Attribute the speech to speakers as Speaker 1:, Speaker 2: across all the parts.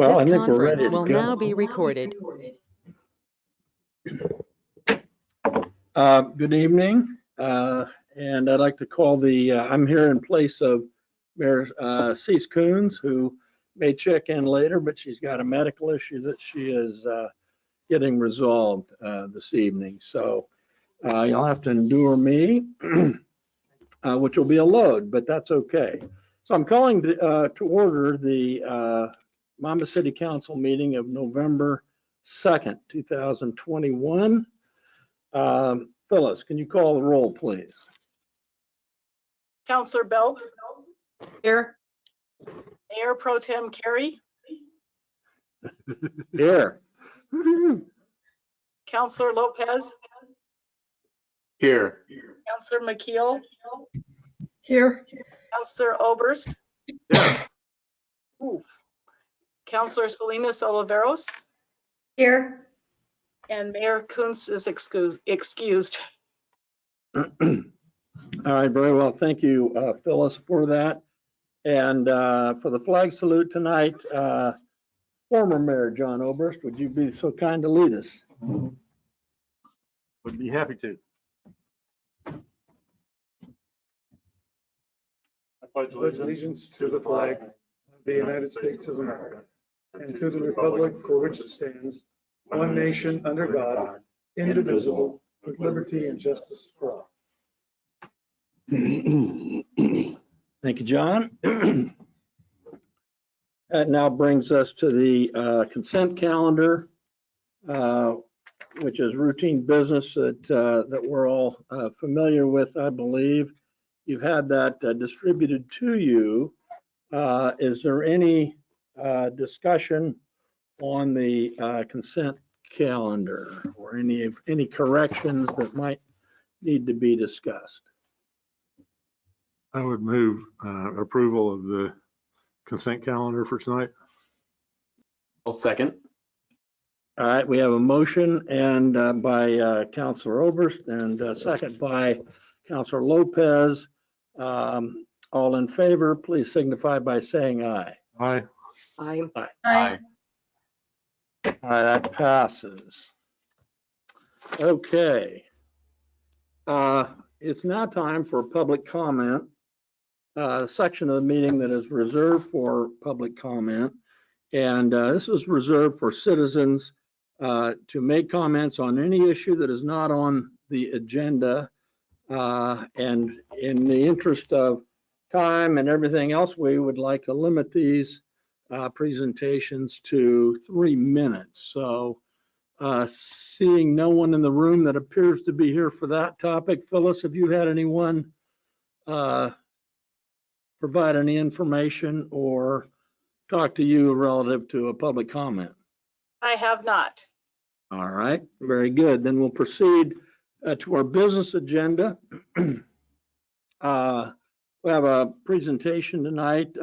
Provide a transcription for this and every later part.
Speaker 1: Well, I
Speaker 2: This
Speaker 1: think we're
Speaker 2: conference
Speaker 1: ready to
Speaker 2: will
Speaker 1: go.
Speaker 2: now be recorded.
Speaker 1: Good evening, and I'd like to call I'm here in place of Mayor Cease Coons, who may check in later, but she's got a medical issue that she is getting resolved this evening. So you'll have to endure me, which will be a load, but that's okay. So I'm calling to order the Monmouth City Council meeting of November 2nd, 2021. Phyllis, can you call the roll, please?
Speaker 3: Councillor Belt.
Speaker 4: Here.
Speaker 3: Mayor Pro Tem Carey.
Speaker 1: Here.
Speaker 3: Councillor Lopez.
Speaker 5: Here.
Speaker 3: Councillor McKeel.
Speaker 4: Here.
Speaker 3: Councillor Oberst.
Speaker 5: Yeah.
Speaker 3: Councillor Salinas Oliveros.
Speaker 4: Here.
Speaker 3: And Mayor Coons is excused.
Speaker 1: All right, very well. Thank you, Phyllis, for that. And for the flag salute tonight, former Mayor John Oberst, would you be so kind to lead us?
Speaker 5: Would be happy to. I pledge
Speaker 6: Pledge allegiance to the flag of the United States of America and to the republic for which it stands, one nation under God, indivisible, with liberty and justice for all.
Speaker 1: Thank you, John. That now brings us to the consent calendar, which is routine business that we're all familiar with, I believe. You've had that distributed to you. Is there any discussion on the consent calendar or any corrections that might need to be discussed?
Speaker 5: I would move approval of the consent calendar for tonight.
Speaker 7: I'll second.
Speaker 1: All right, we have a motion and by Councilor Oberst and a second by Councilor Lopez. All in favor, please signify by saying aye.
Speaker 5: Aye.
Speaker 4: Aye.
Speaker 7: Aye.
Speaker 1: All right, that passes. Okay. It's now time for public comment. Section of the meeting that is reserved for public comment. And this is reserved for citizens to make comments on any issue that is not on the agenda. And in the interest of time and everything else, we would like to limit these presentations to 3 minutes. So seeing no one in the room that appears to be here for that topic, Phyllis, have you had anyone provide any information or talk to you relative to a public comment?
Speaker 3: I have not.
Speaker 1: All right, very good. Then we'll proceed to our business agenda. We have a presentation tonight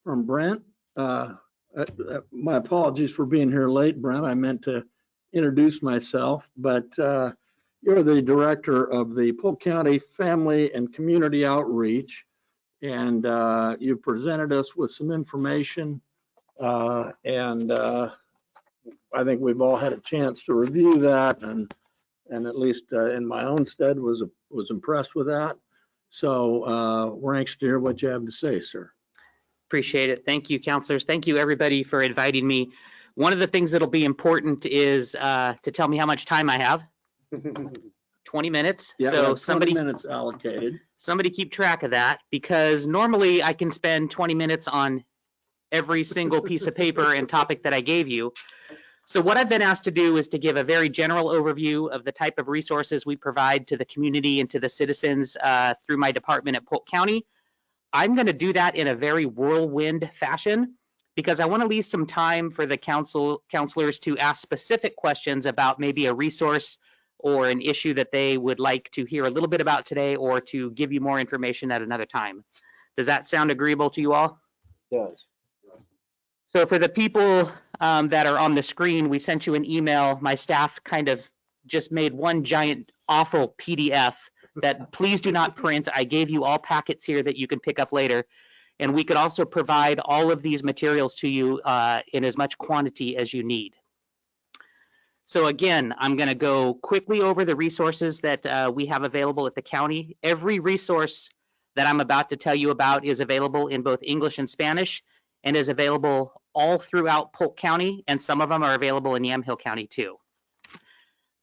Speaker 1: from Brent. My apologies for being here late, Brent. I meant to introduce myself, but you're the director of the Polk County Family and Community Outreach. And you presented us with some information, and I think we've all had a chance to review that, and at least in my own stead was impressed with that. So we're anxious to hear what you have to say, sir.
Speaker 8: Appreciate it. Thank you, counselors. Thank you, everybody, for inviting me. One of the things that'll be important is to tell me how much time I have. 20 minutes.
Speaker 1: Yeah,
Speaker 8: so
Speaker 1: 20 minutes allocated.
Speaker 8: Somebody keep track of that, because normally I can spend 20 minutes on every single piece of paper and topic that I gave you. So what I've been asked to do is to give a very general overview of the type of resources we provide to the community and to the citizens through my department at Polk County. I'm going to do that in a very whirlwind fashion, because I want to leave some time for the counselors to ask specific questions about maybe a resource or an issue that they would like to hear a little bit about today, or to give you more information at another time. Does that sound agreeable to you all?
Speaker 1: Yes.
Speaker 8: So for the people that are on the screen, we sent you an email. My staff kind of just made one giant awful PDF that please do not print. I gave you all packets here that you can pick up later. And we could also provide all of these materials to you in as much quantity as you need. So again, I'm going to go quickly over the resources that we have available at the county. Every resource that I'm about to tell you about is available in both English and Spanish and is available all throughout Polk County, and some of them are available in Yamhill County too.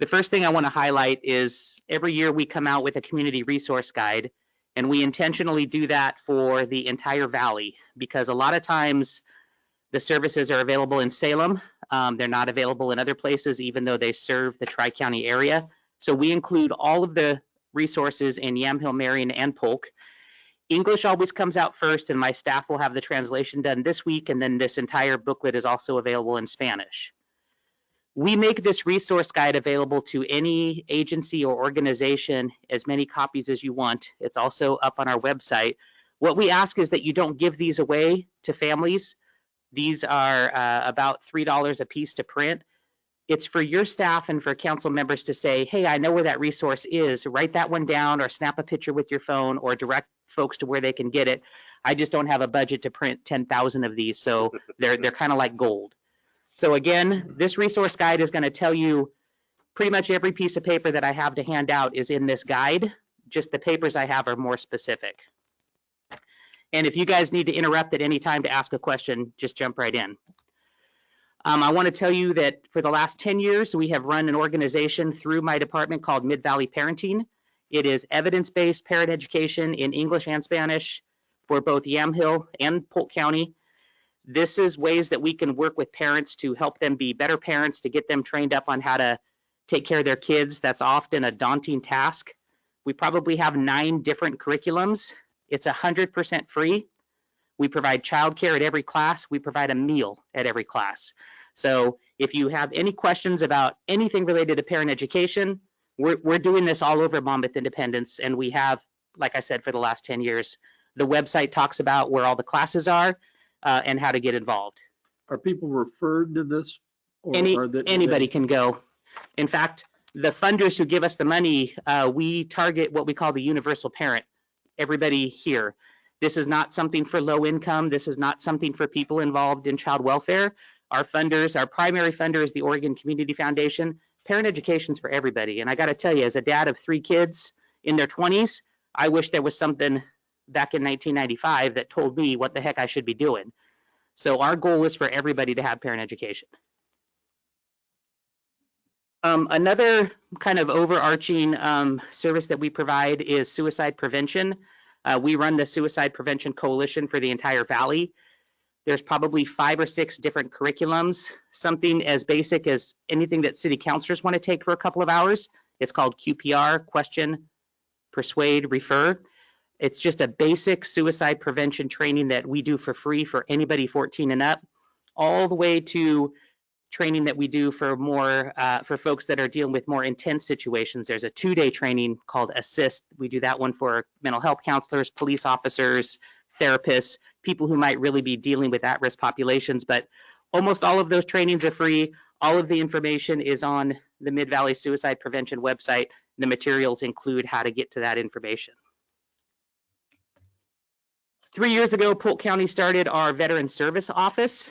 Speaker 8: The first thing I want to highlight is every year we come out with a community resource guide, and we intentionally do that for the entire valley because a lot of times the services are available in Salem. They're not available in other places, even though they serve the Tri-County area. So we include all of the resources in Yamhill, Marion, and Polk. English always comes out first, and my staff will have the translation done this week, and then this entire booklet is also available in Spanish. We make this resource guide available to any agency or organization, as many copies as you want. It's also up on our website. What we ask is that you don't give these away to families. These are about $3 a piece to print. It's for your staff and for council members to say, hey, I know where that resource is. Write that one down or snap a picture with your phone or direct folks to where they can get it. I just don't have a budget to print 10,000 of these, so they're kind of like gold. So again, this resource guide is going to tell you pretty much every piece of paper that I have to hand out is in this guide. Just the papers I have are more specific. And if you guys need to interrupt at any time to ask a question, just jump right in. I want to tell you that for the last 10 years, we have run an organization through my department called Mid-Valley Parenting. It is evidence-based parent education in English and Spanish for both Yamhill and Polk County. This is ways that we can work with parents to help them be better parents, to get them trained up on how to take care of their kids. That's often a daunting task. We probably have 9 different curriculums. It's 100% free. We provide childcare at every class. We provide a meal at every class. So if you have any questions about anything related to parent education, we're doing this all over Monmouth Independence, and we have, like I said, for the last 10 years. The website talks about where all the classes are and how to get involved.
Speaker 1: Are people referred to this? Or
Speaker 8: Anybody can go. In fact, the funders who give us the money, we target what we call the universal parent, everybody here. This is not something for low income. This is not something for people involved in child welfare. Our funders, our primary funder is the Oregon Community Foundation. Parent education's for everybody. And I got to tell you, as a dad of 3 kids in their 20s, I wish there was something back in 1995 that told me what the heck I should be doing. So our goal is for everybody to have parent education. Another kind of overarching service that we provide is suicide prevention. We run the Suicide Prevention Coalition for the entire valley. There's probably 5 or 6 different curriculums, something as basic as anything that city councilors want to take for a couple of hours. It's called QPR, question, persuade, refer. It's just a basic suicide prevention training that we do for free for anybody 14 and up, all the way to training that we do for more for folks that are dealing with more intense situations. There's a 2-day training called Assist. We do that one for mental health counselors, police officers, therapists, people who might really be dealing with at-risk populations. But almost all of those trainings are free. All of the information is on the Mid-Valley Suicide Prevention website. The materials include how to get to that information. 3 years ago, Polk County started our Veteran Service Office.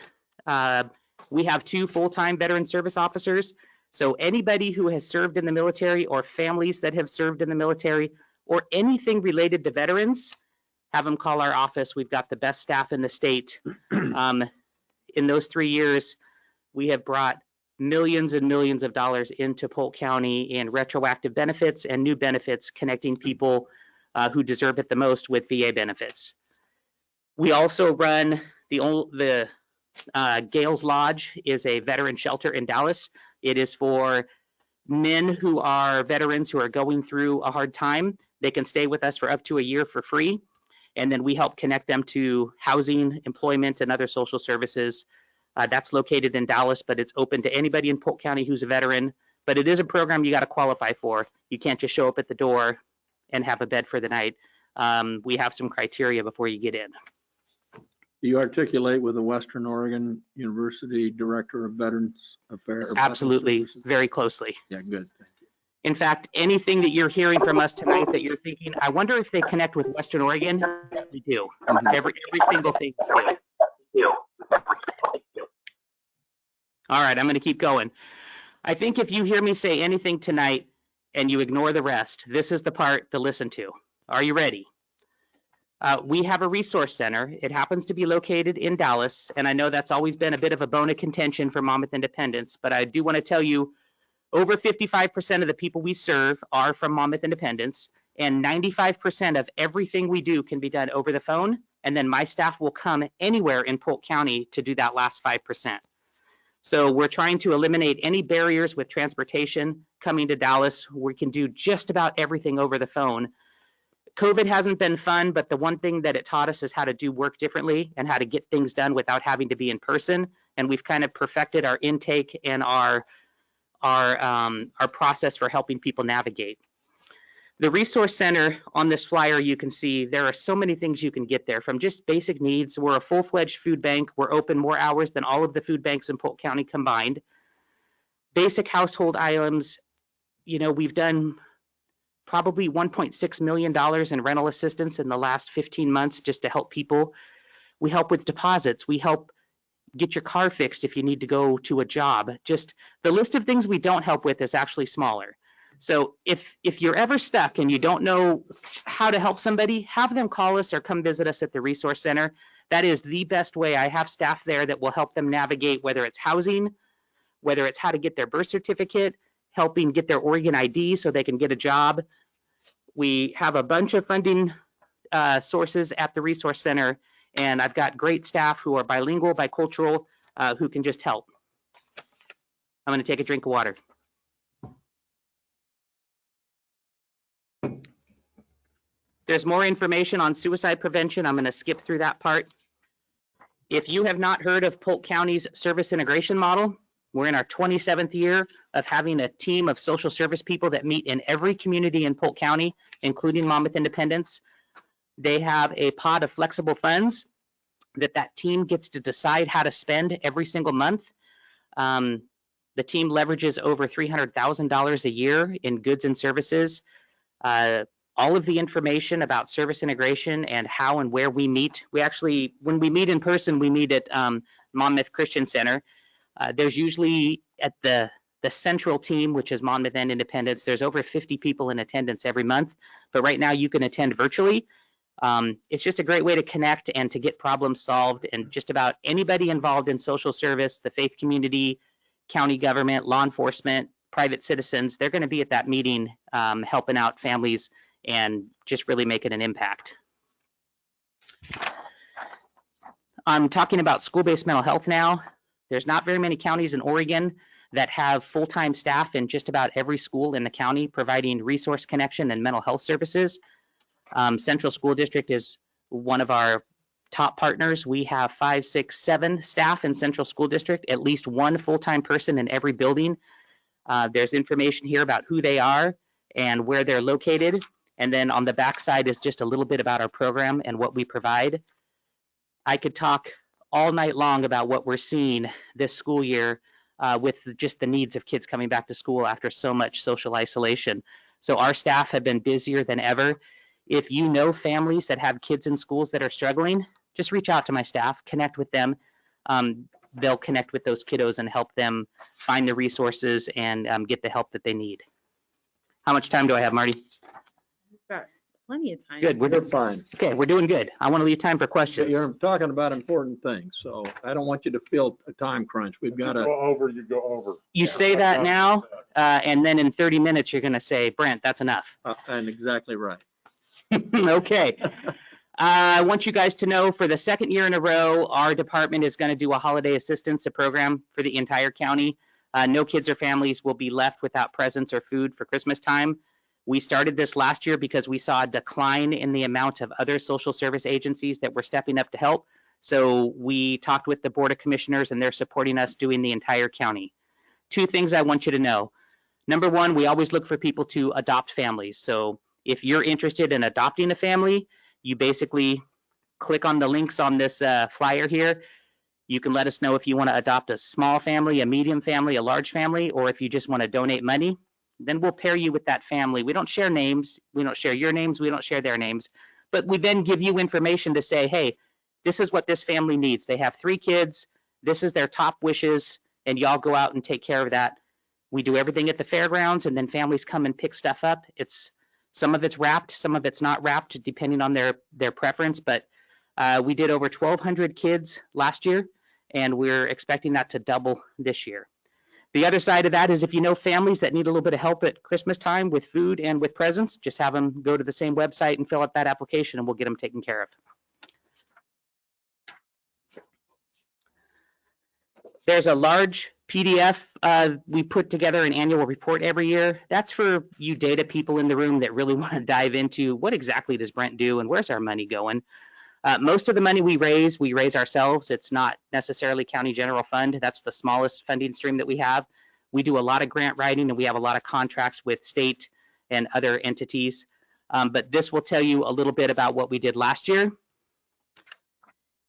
Speaker 8: We have 2 full-time veteran service officers. So anybody who has served in the military or families that have served in the military or anything related to veterans, have them call our office. We've got the best staff in the state. In those 3 years, we have brought millions and millions of dollars into Polk County in retroactive benefits and new benefits, connecting people who deserve it the most with VA benefits. We also run the Gales Lodge is a veteran shelter in Dallas. It is for men who are veterans who are going through a hard time. They can stay with us for up to a year for free. And then we help connect them to housing, employment, and other social services. That's located in Dallas, but it's open to anybody in Polk County who's a veteran. But it is a program you got to qualify for. You can't just show up at the door and have a bed for the night. We have some criteria before you get in.
Speaker 1: Do you articulate with the Western Oregon University Director of Veterans Affairs?
Speaker 8: Absolutely, very closely.
Speaker 1: Yeah, good. Thank you.
Speaker 8: In fact, anything that you're hearing from us tonight that you're thinking, I wonder if they connect with Western Oregon, we do. Every single thing we do. All right, I'm going to keep going. I think if you hear me say anything tonight and you ignore the rest, this is the part to listen to. Are you ready? We have a resource center. It happens to be located in Dallas, and I know that's always been a bit of a bone of contention for Monmouth Independence, but I do want to tell you over 55% of the people we serve are from Monmouth Independence, and 95% of everything we do can be done over the phone, and then my staff will come anywhere in Polk County to do that last 5%. So we're trying to eliminate any barriers with transportation coming to Dallas. We can do just about everything over the phone. COVID hasn't been fun, but the one thing that it taught us is how to do work differently and how to get things done without having to be in person. And we've kind of perfected our intake and our process for helping people navigate. The resource center on this flyer, you can see there are so many things you can get there, from just basic needs. We're a full-fledged food bank. We're open more hours than all of the food banks in Polk County combined. Basic household items, you know, we've done probably $1.6 million in rental assistance in the last 15 months just to help people. We help with deposits. We help get your car fixed if you need to go to a job. Just the list of things we don't help with is actually smaller. So if you're ever stuck and you don't know how to help somebody, have them call us or come visit us at the resource center. That is the best way. I have staff there that will help them navigate, whether it's housing, whether it's how to get their birth certificate, helping get their Oregon ID so they can get a job. We have a bunch of funding sources at the resource center, and I've got great staff who are bilingual, bicultural, who can just help. I'm going to take a drink of water. There's more information on suicide prevention. I'm going to skip through that part. If you have not heard of Polk County's service integration model, we're in our 27th year of having a team of social service people that meet in every community in Polk County, including Monmouth Independence. They have a pot of flexible funds that team gets to decide how to spend every single month. The team leverages over $300,000 a year in goods and services. All of the information about service integration and how and where we meet. We actually, when we meet in person, we meet at Monmouth Christian Center. There's usually at the central team, which is Monmouth and Independence, there's over 50 people in attendance every month. But right now you can attend virtually. It's just a great way to connect and to get problems solved. And just about anybody involved in social service, the faith community, county government, law enforcement, private citizens, they're going to be at that meeting helping out families and just really making an impact. I'm talking about school-based mental health now. There's not very many counties in Oregon that have full-time staff in just about every school in the county providing resource connection and mental health services. Central School District is one of our top partners. We have 5, 6, 7 staff in Central School District, at least one full-time person in every building. There's information here about who they are and where they're located. And then on the back side is just a little bit about our program and what we provide. I could talk all night long about what we're seeing this school year with just the needs of kids coming back to school after so much social isolation. So our staff have been busier than ever. If you know families that have kids in schools that are struggling, just reach out to my staff, connect with them. They'll connect with those kiddos and help them find the resources and get the help that they need. How much time do I have, Marty?
Speaker 2: Got plenty of time.
Speaker 8: Good.
Speaker 1: We're fine.
Speaker 8: Okay, we're doing good. I want to leave time for questions.
Speaker 1: You're talking about important things, so I don't want you to feel a time crunch. We've got to.
Speaker 5: Go over, you go over.
Speaker 8: You say that now, and then in 30 minutes, you're going to say, Brent, that's enough.
Speaker 1: And exactly right.
Speaker 8: Okay. I want you guys to know for the second year in a row, our department is going to do a holiday assistance, a program for the entire county. No kids or families will be left without presents or food for Christmas time. We started this last year because we saw a decline in the amount of other social service agencies that were stepping up to help. So we talked with the Board of Commissioners and they're supporting us doing the entire county. 2 things I want you to know. Number 1, we always look for people to adopt families. So if you're interested in adopting a family, you basically click on the links on this flyer here. You can let us know if you want to adopt a small family, a medium family, a large family, or if you just want to donate money. Then we'll pair you with that family. We don't share names. We don't share your names. We don't share their names. But we then give you information to say, hey, this is what this family needs. They have 3 kids. This is their top wishes, and y'all go out and take care of that. We do everything at the fairgrounds, and then families come and pick stuff up. Some of it's wrapped, some of it's not wrapped, depending on their preference. But we did over 1,200 kids last year, and we're expecting that to double this year. The other side of that is if you know families that need a little bit of help at Christmas time with food and with presents, just have them go to the same website and fill out that application, and we'll get them taken care of. There's a large PDF. We put together an annual report every year. That's for you data people in the room that really want to dive into what exactly does Brent do and where's our money going. Most of the money we raise ourselves. It's not necessarily county general fund. That's the smallest funding stream that we have. We do a lot of grant writing, and we have a lot of contracts with state and other entities. But this will tell you a little bit about what we did last year.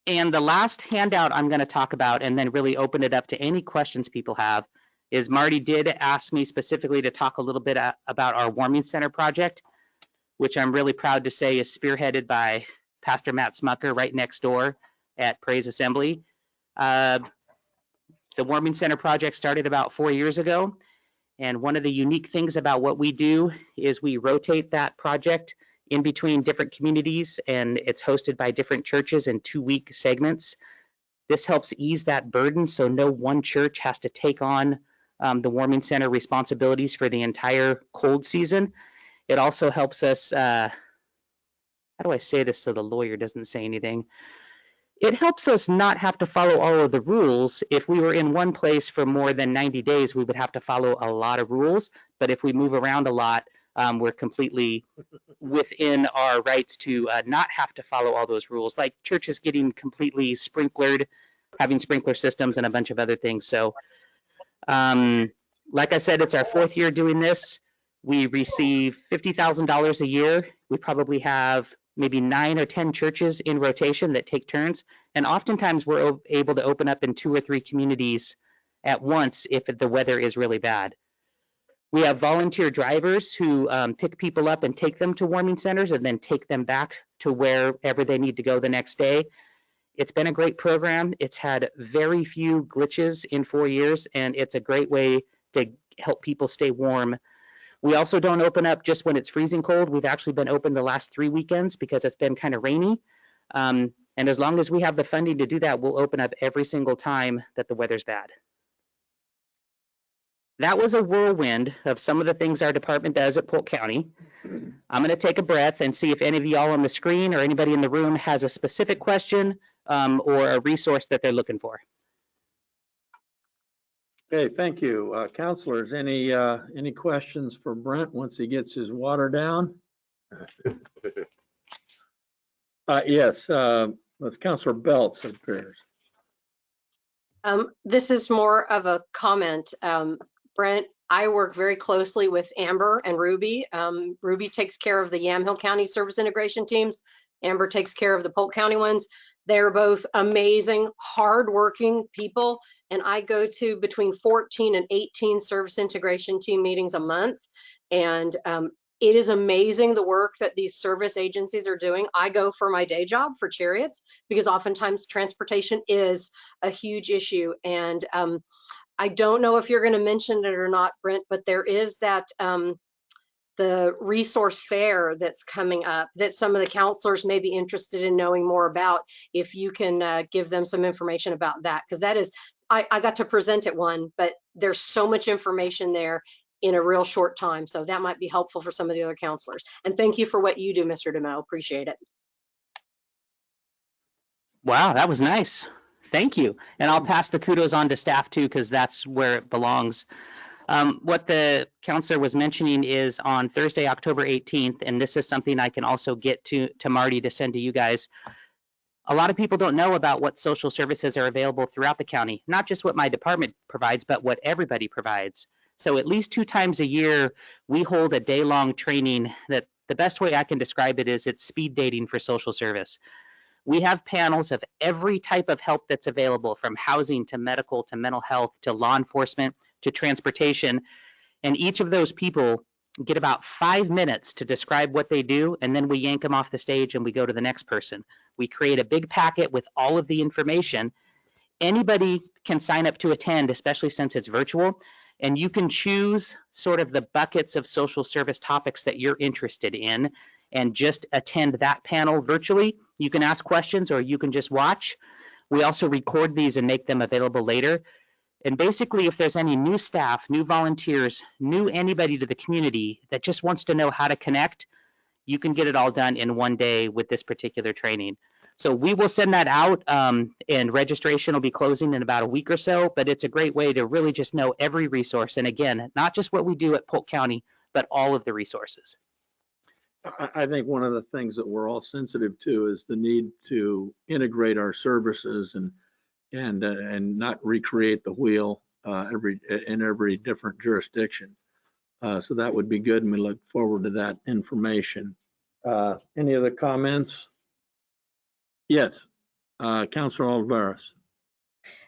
Speaker 8: And the last handout I'm going to talk about, and then really open it up to any questions people have, is Marty did ask me specifically to talk a little bit about our warming center project, which I'm really proud to say is spearheaded by Pastor Matt Smucker right next door at Praise Assembly. The warming center project started about 4 years ago. And one of the unique things about what we do is we rotate that project in between different communities, and it's hosted by different churches in 2-week segments. This helps ease that burden so no one church has to take on the warming center responsibilities for the entire cold season. It also helps us, how do I say this so the lawyer doesn't say anything? It helps us not have to follow all of the rules. If we were in one place for more than 90 days, we would have to follow a lot of rules. But if we move around a lot, we're completely within our rights to not have to follow all those rules, like churches getting completely sprinklered, having sprinkler systems and a bunch of other things. So like I said, it's our 4th year doing this. We receive $50,000 a year. We probably have maybe 9 or 10 churches in rotation that take turns. And oftentimes we're able to open up in 2 or 3 communities at once if the weather is really bad. We have volunteer drivers who pick people up and take them to warming centers and then take them back to wherever they need to go the next day. It's been a great program. It's had very few glitches in 4 years, and it's a great way to help people stay warm. We also don't open up just when it's freezing cold. We've actually been open the last 3 weekends because it's been kind of rainy. And as long as we have the funding to do that, we'll open up every single time that the weather's bad. That was a whirlwind of some of the things our department does at Polk County. I'm going to take a breath and see if any of y'all on the screen or anybody in the room has a specific question or a resource that they're looking for.
Speaker 1: Okay, thank you. Counselors, any questions for Brent once he gets his water down? Yes, with Counselor Belts, it appears.
Speaker 4: This is more of a comment. Brent, I work very closely with Amber and Ruby. Ruby takes care of the Yamhill County service integration teams. Amber takes care of the Polk County ones. They're both amazing, hardworking people, and I go to between 14 and 18 service integration team meetings a month. And it is amazing the work that these service agencies are doing. I go for my day job for Chariots because oftentimes transportation is a huge issue. And I don't know if you're going to mention it or not, Brent, but there is that the resource fair that's coming up that some of the counselors may be interested in knowing more about. If you can give them some information about that, because that is, I got to present at one, but there's so much information there in a real short time. So that might be helpful for some of the other counselors. And thank you for what you do, Mr. DeMo. Appreciate it.
Speaker 8: Wow, that was nice. Thank you. And I'll pass the kudos on to staff too, because that's where it belongs. What the counselor was mentioning is on Thursday, October 18th, and this is something I can also get to Marty to send to you guys. A lot of people don't know about what social services are available throughout the county, not just what my department provides, but what everybody provides. So at least 2 times a year, we hold a day-long training that the best way I can describe it is it's speed dating for social service. We have panels of every type of help that's available, from housing to medical to mental health to law enforcement to transportation. And each of those people get about 5 minutes to describe what they do, and then we yank them off the stage and we go to the next person. We create a big packet with all of the information. Anybody can sign up to attend, especially since it's virtual, and you can choose sort of the buckets of social service topics that you're interested in and just attend that panel virtually. You can ask questions or you can just watch. We also record these and make them available later. And basically, if there's any new staff, new volunteers, new anybody to the community that just wants to know how to connect, you can get it all done in one day with this particular training. So we will send that out, and registration will be closing in about a week or so, but it's a great way to really just know every resource. And again, not just what we do at Polk County, but all of the resources.
Speaker 1: I think one of the things that we're all sensitive to is the need to integrate our services and not recreate the wheel in every different jurisdiction. So that would be good, and we look forward to that information. Any other comments? Yes, Councilor Oliveras.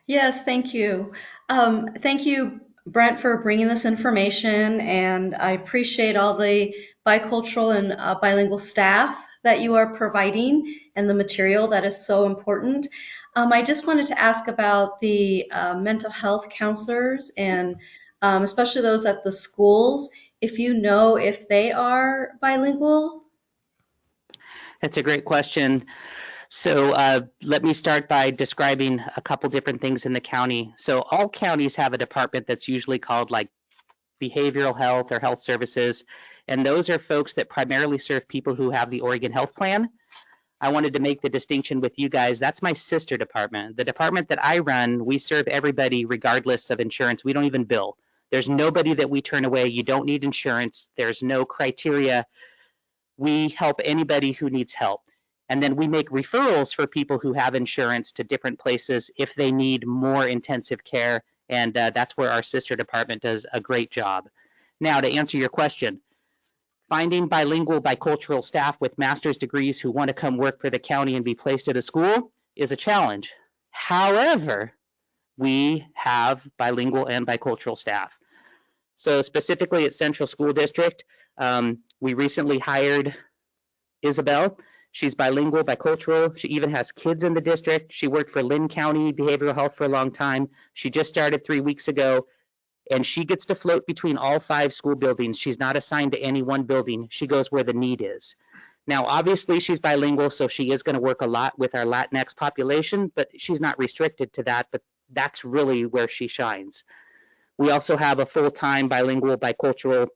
Speaker 9: Yes, thank you. Thank you, Brent, for bringing this information, and I appreciate all the bicultural and bilingual staff that you are providing and the material that is so important. I just wanted to ask about the mental health counselors and especially those at the schools, if you know if they are bilingual.
Speaker 8: That's a great question. So let me start by describing a couple different things in the county. So all counties have a department that's usually called like behavioral health or health services. And those are folks that primarily serve people who have the Oregon Health Plan. I wanted to make the distinction with you guys. That's my sister department. The department that I run, we serve everybody regardless of insurance. We don't even bill. There's nobody that we turn away. You don't need insurance. There's no criteria. We help anybody who needs help. And then we make referrals for people who have insurance to different places if they need more intensive care. And that's where our sister department does a great job. Now, to answer your question, finding bilingual, bicultural staff with master's degrees who want to come work for the county and be placed at a school is a challenge. However, we have bilingual and bicultural staff. So specifically at Central School District, we recently hired Isabel. She's bilingual, bicultural. She even has kids in the district. She worked for Lynn County Behavioral Health for a long time. She just started 3 weeks ago, and she gets to float between all 5 school buildings. She's not assigned to any one building. She goes where the need is. Now, obviously, she's bilingual, so she is going to work a lot with our Latinx population, but she's not restricted to that, but that's really where she shines. We also have a full-time bilingual, bicultural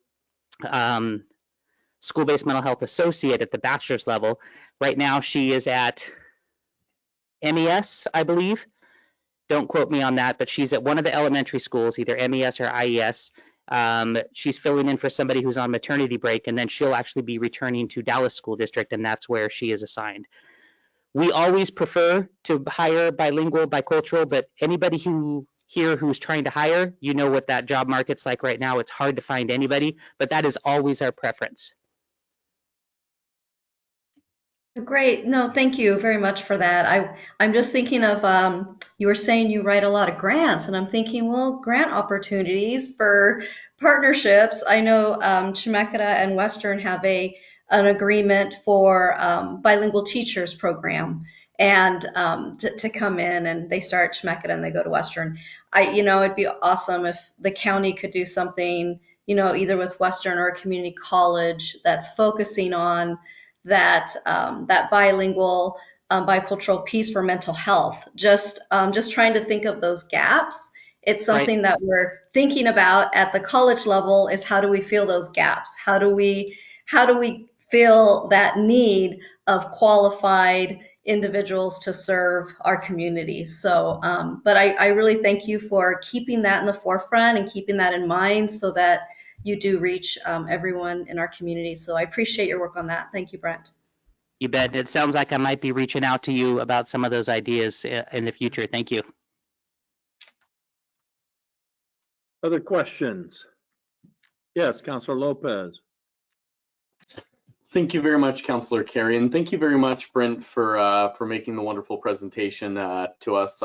Speaker 8: school-based mental health associate at the bachelor's level. Right now, she is at MES, I believe. Don't quote me on that, but she's at one of the elementary schools, either MES or IES. She's filling in for somebody who's on maternity break, and then she'll actually be returning to Dallas School District, and that's where she is assigned. We always prefer to hire bilingual, bicultural, but anybody who's trying to hire, you know what that job market's like right now. It's hard to find anybody, but that is always our preference.
Speaker 9: Great. No, thank you very much for that. I'm just thinking of, you were saying you write a lot of grants, and I'm thinking, well, grant opportunities for partnerships. I know Chemeketa and Western have an agreement for bilingual teachers program, and to come in, and they start Chemeketa and they go to Western. It'd be awesome if the county could do something, either with Western or a community college that's focusing on that bilingual, bicultural piece for mental health. Just trying to think of those gaps. It's something that we're thinking about at the college level is how do we fill those gaps? How do we fill that need of qualified individuals to serve our communities? So, but I really thank you for keeping that in the forefront and keeping that in mind so that you do reach everyone in our community. So I appreciate your work on that. Thank you, Brent.
Speaker 8: You bet. It sounds like I might be reaching out to you about some of those ideas in the future. Thank you.
Speaker 1: Other questions? Yes, Councilor Lopez.
Speaker 7: Thank you very much, Councilor Carey, and thank you very much, Brent, for making the wonderful presentation to us.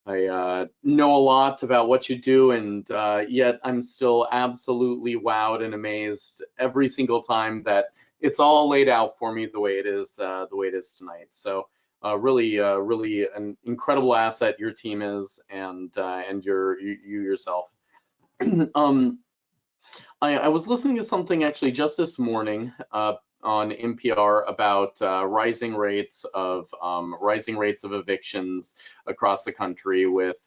Speaker 7: know a lot about what you do, and yet I'm still absolutely wowed and amazed every single time that it's all laid out for me the way it is tonight. So really an incredible asset your team is, and you yourself. I was listening to something actually just this morning on NPR about rising rates of evictions across the country with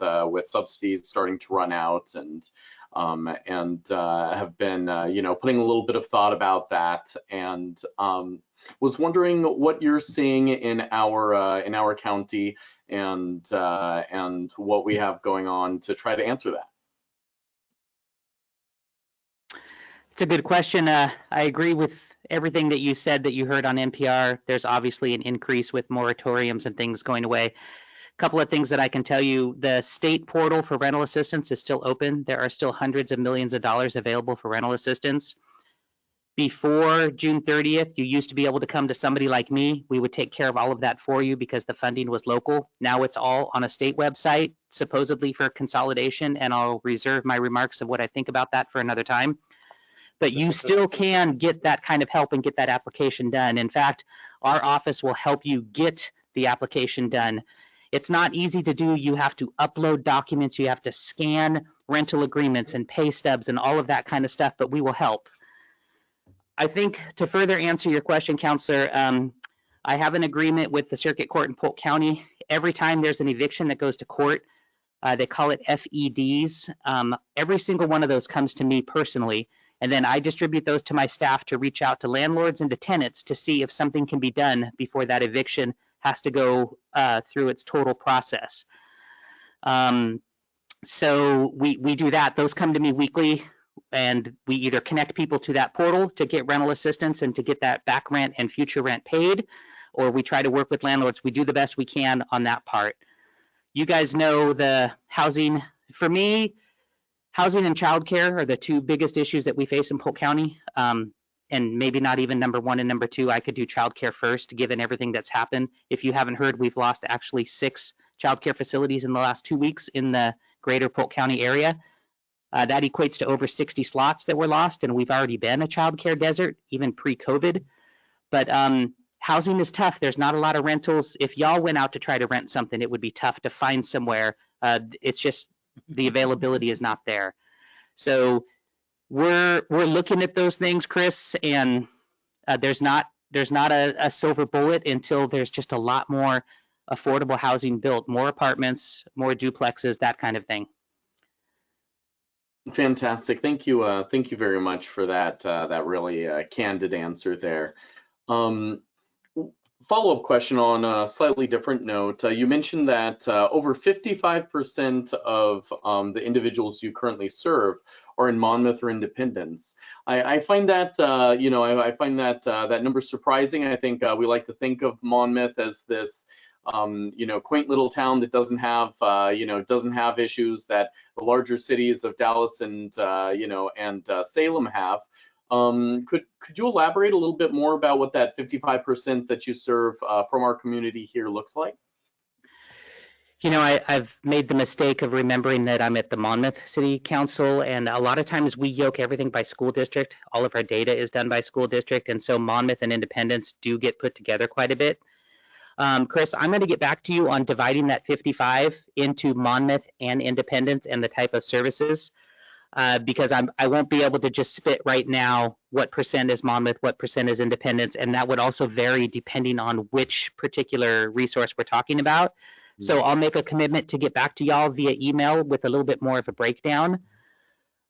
Speaker 7: subsidies starting to run out, and have been putting a little bit of thought about that, and was wondering what you're seeing in our county, and what we have going on to try to answer that.
Speaker 8: It's a good question. I agree with everything that you said that you heard on NPR. There's obviously an increase with moratoriums and things going away. A couple of things that I can tell you: the state portal for rental assistance is still open. There are still hundreds of millions of dollars available for rental assistance. Before June 30th, you used to be able to come to somebody like me. We would take care of all of that for you because the funding was local. Now it's all on a state website, supposedly for consolidation, and I'll reserve my remarks of what I think about that for another time. But you still can get that kind of help and get that application done. In fact, our office will help you get the application done. It's not easy to do. You have to upload documents. You have to scan rental agreements and pay stubs and all of that kind of stuff, but we will help. I think to further answer your question, Counselor, I have an agreement with the Circuit Court in Polk County. Every time there's an eviction that goes to court, they call it FEDs. Every single one of those comes to me personally. And then I distribute those to my staff to reach out to landlords and to tenants to see if something can be done before that eviction has to go through its total process. So we do that. Those come to me weekly, and we either connect people to that portal to get rental assistance and to get that back rent and future rent paid, or we try to work with landlords. We do the best we can on that part. You guys know the housing. For me, housing and childcare are the two biggest issues that we face in Polk County, and maybe not even number one and number two. I could do childcare first, given everything that's happened. If you haven't heard, we've lost actually 6 childcare facilities in the last 2 weeks in the greater Polk County area. That equates to over 60 slots that were lost, and we've already been a childcare desert, even pre-COVID. But housing is tough. There's not a lot of rentals. If y'all went out to try to rent something, it would be tough to find somewhere. It's just the availability is not there. So we're looking at those things, Chris, and there's not a silver bullet until there's just a lot more affordable housing built, more apartments, more duplexes, that kind of thing.
Speaker 7: Fantastic. Thank you very much for that really candid answer there. Follow-up question on a slightly different note. You mentioned that over 55% of the individuals you currently serve are in Monmouth or Independence. I find that I find that number surprising. I think we like to think of Monmouth as this quaint little town that doesn't have issues that the larger cities of Dallas and Salem have. Could you elaborate a little bit more about what that 55% that you serve from our community here looks like?
Speaker 8: You know, I've made the mistake of remembering that I'm at the Monmouth City Council, and a lot of times we yoke everything by school district. All of our data is done by school district, and so Monmouth and Independence do get put together quite a bit. Chris, I'm going to get back to you on dividing that 55 into Monmouth and Independence and the type of services, because I won't be able to just spit right now what percent is Monmouth, what percent is Independence, and that would also vary depending on which particular resource we're talking about. So I'll make a commitment to get back to y'all via email with a little bit more of a breakdown.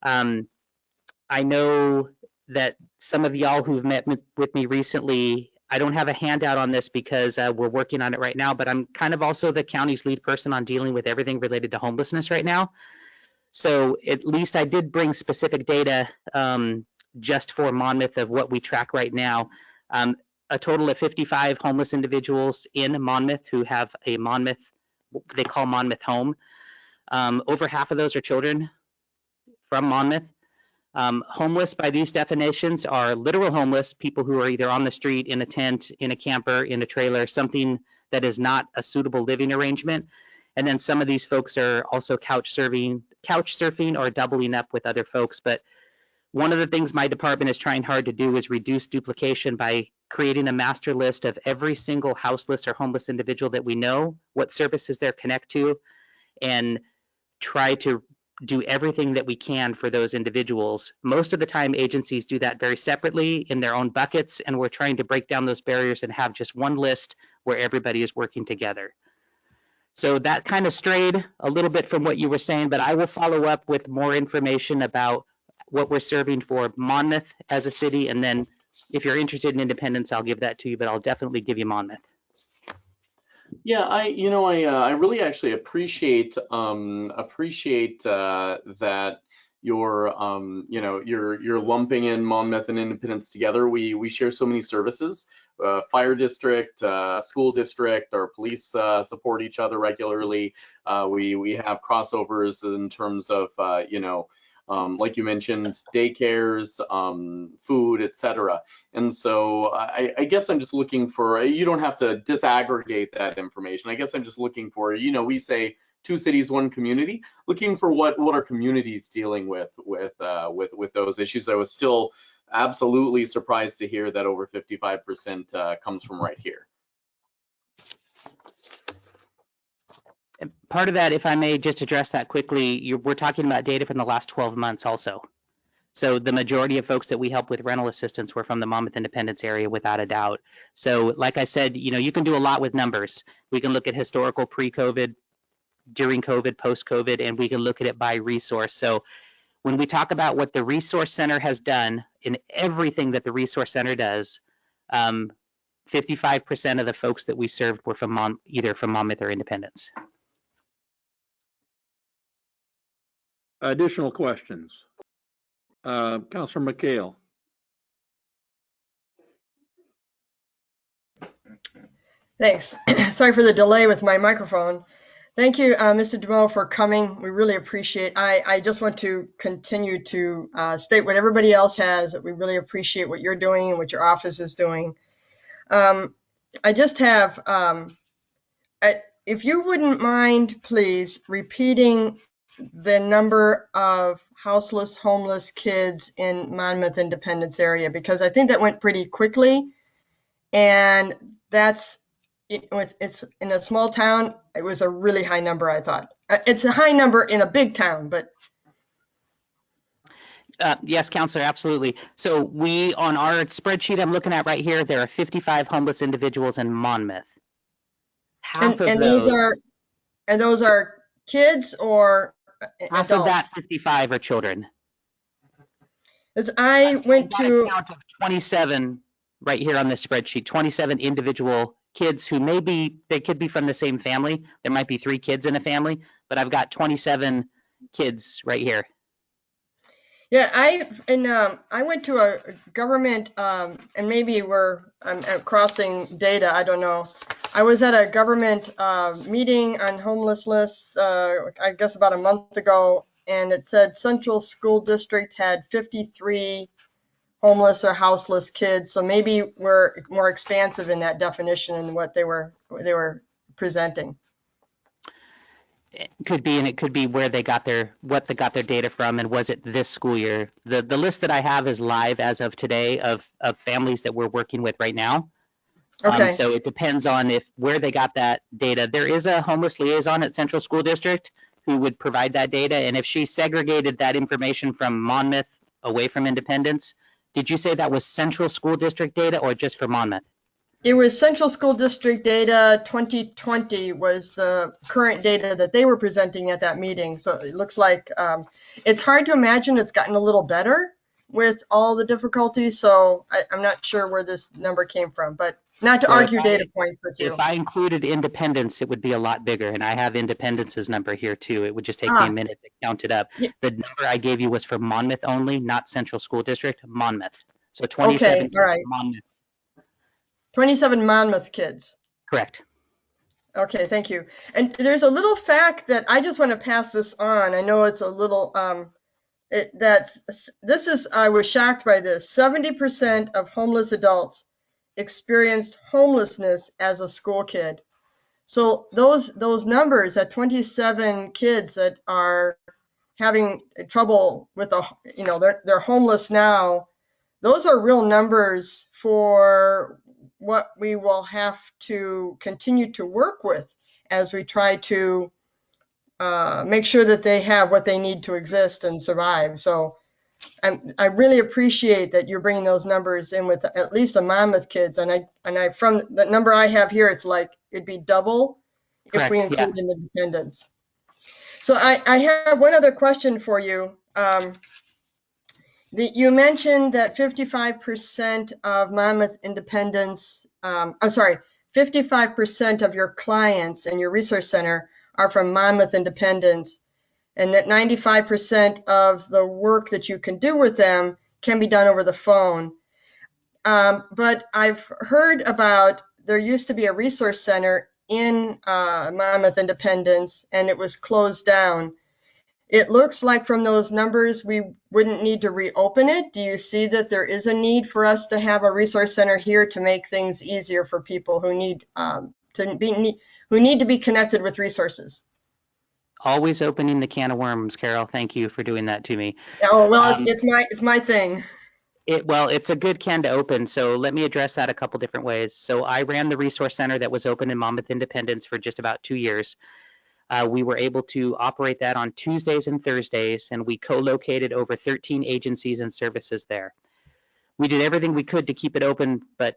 Speaker 8: I know that some of y'all who've met with me recently, I don't have a handout on this because we're working on it right now, but I'm kind of also the county's lead person on dealing with everything related to homelessness right now. So at least I did bring specific data just for Monmouth of what we track right now. A total of 55 homeless individuals in Monmouth who have a Monmouth, they call Monmouth home. Over half of those are children from Monmouth. Homeless by these definitions are literal homeless, people who are either on the street, in a tent, in a camper, in a trailer, something that is not a suitable living arrangement. And then some of these folks are also couch surfing or doubling up with other folks. But one of the things my department is trying hard to do is reduce duplication by creating a master list of every single houseless or homeless individual that we know, what services they're connect to, and try to do everything that we can for those individuals. Most of the time, agencies do that very separately in their own buckets, and we're trying to break down those barriers and have just one list where everybody is working together. So that kind of strayed a little bit from what you were saying, but I will follow up with more information about what we're serving for Monmouth as a city, and then if you're interested in Independence, I'll give that to you, but I'll definitely give you Monmouth.
Speaker 7: Yeah, I really actually appreciate that you're lumping in Monmouth and Independence together. We share so many services, fire district, school district, our police support each other regularly. We have crossovers in terms of like you mentioned, daycares, food, etc. And so I guess I'm just looking for, you don't have to disaggregate that information. I guess I'm just looking for, we say 2 cities, 1 community, looking for what our community's dealing with those issues. I was still absolutely surprised to hear that over 55% comes from right here.
Speaker 8: Part of that, if I may just address that quickly, we're talking about data from the last 12 months also. So the majority of folks that we help with rental assistance were from the Monmouth Independence area without a doubt. So like I said, you can do a lot with numbers. We can look at historical pre-COVID, during COVID, post-COVID, and we can look at it by resource. So when we talk about what the Resource Center has done in everything that the Resource Center does, 55% of the folks that we served were from either from Monmouth or Independence.
Speaker 1: Additional questions? Councilor McHale.
Speaker 10: Thanks. Sorry for the delay with my microphone. Thank you, Mr. DeMoe, for coming. We really appreciate. I just want to continue to state what everybody else has, that we really appreciate what you're doing and what your office is doing. I just have, if you wouldn't mind, please, repeating the number of houseless, homeless kids in Monmouth Independence area, because I think that went pretty quickly, and that's, it's in a small town. It was a really high number, I thought. It's a high number in a big town, but.
Speaker 8: Yes, Councilor, absolutely. So on our spreadsheet I'm looking at right here, there are 55 homeless individuals in Monmouth. Half of
Speaker 10: those are kids or
Speaker 8: half
Speaker 10: adults?
Speaker 8: of that 55 are children.
Speaker 10: As I went to
Speaker 8: a count of 27 right here on this spreadsheet, 27 individual kids who they could be from the same family. There might be 3 kids in a family, but I've got 27 kids right here.
Speaker 10: Yeah, I went to a government, and maybe I'm crossing data, I don't know. I was at a government meeting on homelessness, I guess about a month ago, and it said Central School District had 53 homeless or houseless kids. So maybe we're more expansive in that definition and what they were presenting.
Speaker 8: It could be, and it could be where they got their data from, and was it this school year? The list that I have is live as of today of families that we're working with right now.
Speaker 10: Okay.
Speaker 8: So it depends on where they got that data. There is a homeless liaison at Central School District who would provide that data, and if she segregated that information from Monmouth away from Independence, did you say that was Central School District data or just for Monmouth?
Speaker 10: It was Central School District data. 2020 was the current data that they were presenting at that meeting. So it looks like it's hard to imagine it's gotten a little better with all the difficulties. So I'm not sure where this number came from, but not to argue data points with you.
Speaker 8: If I included Independence, it would be a lot bigger, and I have Independence's number here too. It would just take me a minute to count it up.
Speaker 10: Yeah.
Speaker 8: The number I gave you was for Monmouth only, not Central School District, Monmouth. So 27
Speaker 10: Okay, all right.
Speaker 8: Monmouth.
Speaker 10: 27 Monmouth kids.
Speaker 8: Correct.
Speaker 10: Okay, thank you. And there's a little fact that I just want to pass this on. I know it's a little, I was shocked by this. 70% of homeless adults experienced homelessness as a school kid. So those numbers, that 27 kids that are having trouble with they're homeless now, those are real numbers for what we will have to continue to work with as we try to make sure that they have what they need to exist and survive. So I really appreciate that you're bringing those numbers in with at least the Monmouth kids. And I from the number I have here, it's like it'd be double if we
Speaker 8: Correct, yeah.
Speaker 10: include Independence. So I have one other question for you. You mentioned that 55% of Monmouth Independence, 55% of your clients in your resource center are from Monmouth Independence, and that 95% of the work that you can do with them can be done over the phone. But I've heard about, there used to be a resource center in Monmouth Independence, and it was closed down. It looks like from those numbers, we wouldn't need to reopen it. Do you see that there is a need for us to have a resource center here to make things easier for people who need to be connected with resources?
Speaker 8: Always opening the can of worms, Carol. Thank you for doing that to me.
Speaker 10: Oh, well, it's my thing.
Speaker 8: Well, it's a good can to open, so let me address that a couple different ways. So I ran the resource center that was open in Monmouth Independence for just about 2 years. We were able to operate that on Tuesdays and Thursdays, and we co-located over 13 agencies and services there. We did everything we could to keep it open, but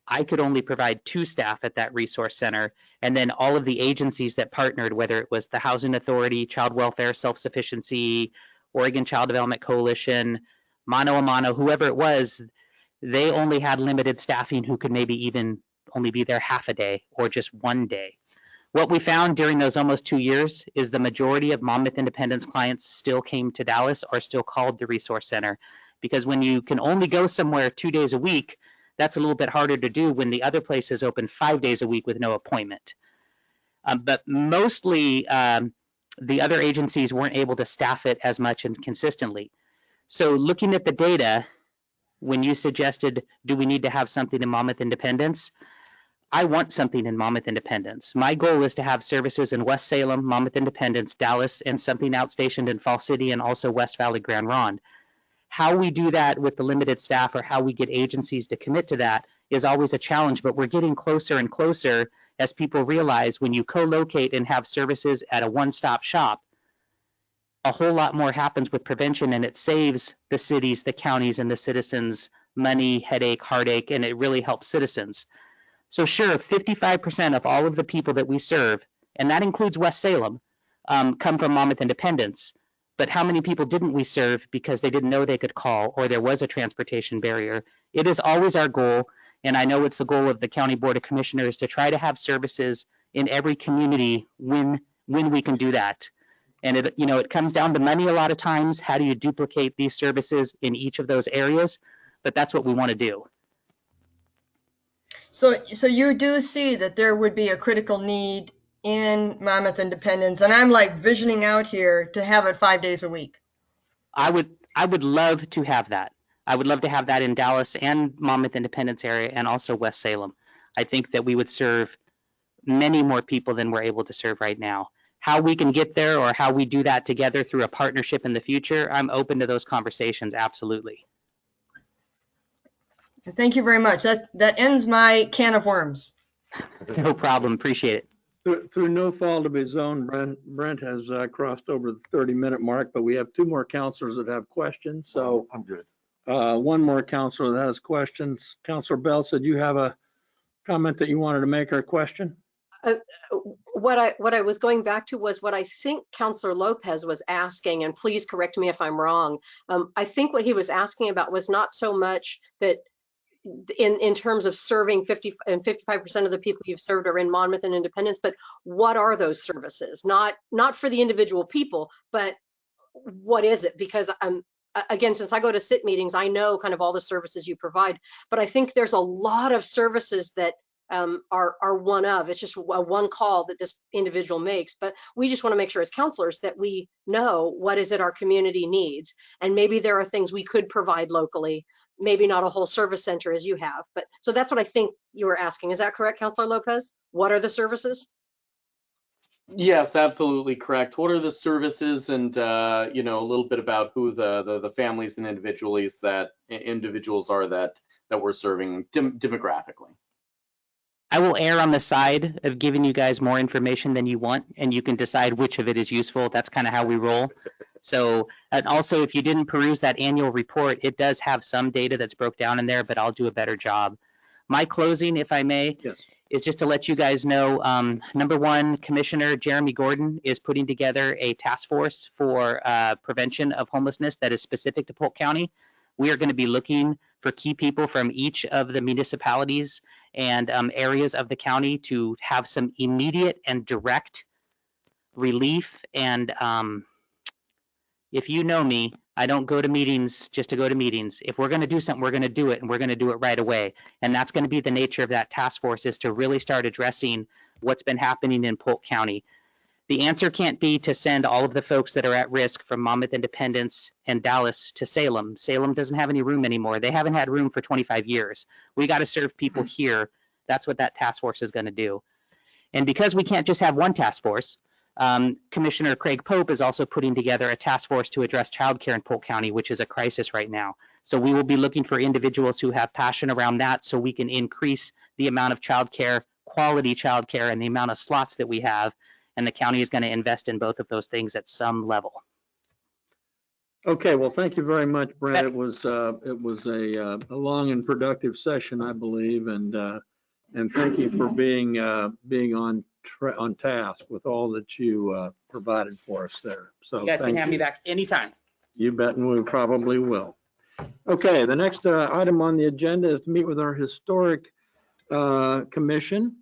Speaker 8: I could only provide 2 staff at that resource center, and then all of the agencies that partnered, whether it was the Housing Authority, Child Welfare Self-Sufficiency, Oregon Child Development Coalition, Mano a Mano, whoever it was, they only had limited staffing who could maybe even only be there half a day or just 1 day. What we found during those almost 2 years is the majority of Monmouth Independence clients still came to Dallas or still called the resource center, because when you can only go somewhere 2 days a week, that's a little bit harder to do when the other place is open 5 days a week with no appointment. But mostly the other agencies weren't able to staff it as much and consistently. So looking at the data, when you suggested, do we need to have something in Monmouth Independence? I want something in Monmouth Independence. My goal is to have services in West Salem, Monmouth Independence, Dallas, and something outstationed in Fall City and also West Valley Grand Ronde. How we do that with the limited staff or how we get agencies to commit to that is always a challenge, but we're getting closer and closer as people realize when you co-locate and have services at a one-stop shop, a whole lot more happens with prevention, and it saves the cities, the counties, and the citizens money, headache, heartache, and it really helps citizens. So sure, 55% of all of the people that we serve, and that includes West Salem, come from Monmouth Independence. But how many people didn't we serve because they didn't know they could call or there was a transportation barrier? It is always our goal, and I know it's the goal of the County Board of Commissioners to try to have services in every community when we can do that. And it comes down to money a lot of times. How do you duplicate these services in each of those areas? But that's what we want to do.
Speaker 10: So you do see that there would be a critical need in Monmouth Independence, and I'm like visioning out here to have it 5 days a week.
Speaker 8: I would love to have that. I would love to have that in Dallas and Monmouth Independence area and also West Salem. I think that we would serve many more people than we're able to serve right now. How we can get there or how we do that together through a partnership in the future, I'm open to those conversations, absolutely.
Speaker 10: Thank you very much. That ends my can of worms.
Speaker 8: No problem, appreciate it.
Speaker 1: Through no fault of his own, Brent has crossed over the 30-minute mark, but we have 2 more counselors that have questions. So
Speaker 5: I'm good.
Speaker 1: One more counselor that has questions. Counselor Bell said you have a comment that you wanted to make or a question?
Speaker 4: What I was going back to was what I think Counselor Lopez was asking, and please correct me if I'm wrong. I think what he was asking about was not so much that in terms of serving 55% of the people you've served are in Monmouth and Independence, but what are those services? Not for the individual people, but what is it? Because again, since I go to SIT meetings, I know kind of all the services you provide, but I think there's a lot of services that are one of. It's just a one call that this individual makes, but we just want to make sure as counselors that we know what is it our community needs, and maybe there are things we could provide locally, maybe not a whole service center as you have, but so that's what I think you were asking. Is that correct, Counselor Lopez? What are the services?
Speaker 7: Yes, absolutely correct. What are the services and, you know, a little bit about who the families and individuals are that we're serving demographically?
Speaker 8: I will err on the side of giving you guys more information than you want, and you can decide which of it is useful. That's kind of how we roll. So, and also, if you didn't peruse that annual report, it does have some data that's broke down in there, but I'll do a better job. My closing, if I may,
Speaker 1: Yes.
Speaker 8: is just to let you guys know, number one, Commissioner Jeremy Gordon is putting together a task force for prevention of homelessness that is specific to Polk County. We are going to be looking for key people from each of the municipalities and areas of the county to have some immediate and direct relief. And if you know me, I don't go to meetings just to go to meetings. If we're going to do something, we're going to do it, and we're going to do it right away. And that's going to be the nature of that task force, is to really start addressing what's been happening in Polk County. The answer can't be to send all of the folks that are at risk from Monmouth, Independence, and Dallas to Salem. Salem doesn't have any room anymore. They haven't had room for 25 years. We got to serve people here. That's what that task force is going to do. And because we can't just have one task force, Commissioner Craig Pope is also putting together a task force to address childcare in Polk County, which is a crisis right now. So we will be looking for individuals who have passion around that, so we can increase the amount of childcare, quality childcare, and the amount of slots that we have. And the county is going to invest in both of those things at some level.
Speaker 1: Okay, well, thank you very much, Brent. It was a long and productive session, I believe, and thank you for being on task with all that you provided for us there. So
Speaker 8: You guys can have me back anytime.
Speaker 1: You bet, and we probably will. Okay, the next item on the agenda is to meet with our historic commission.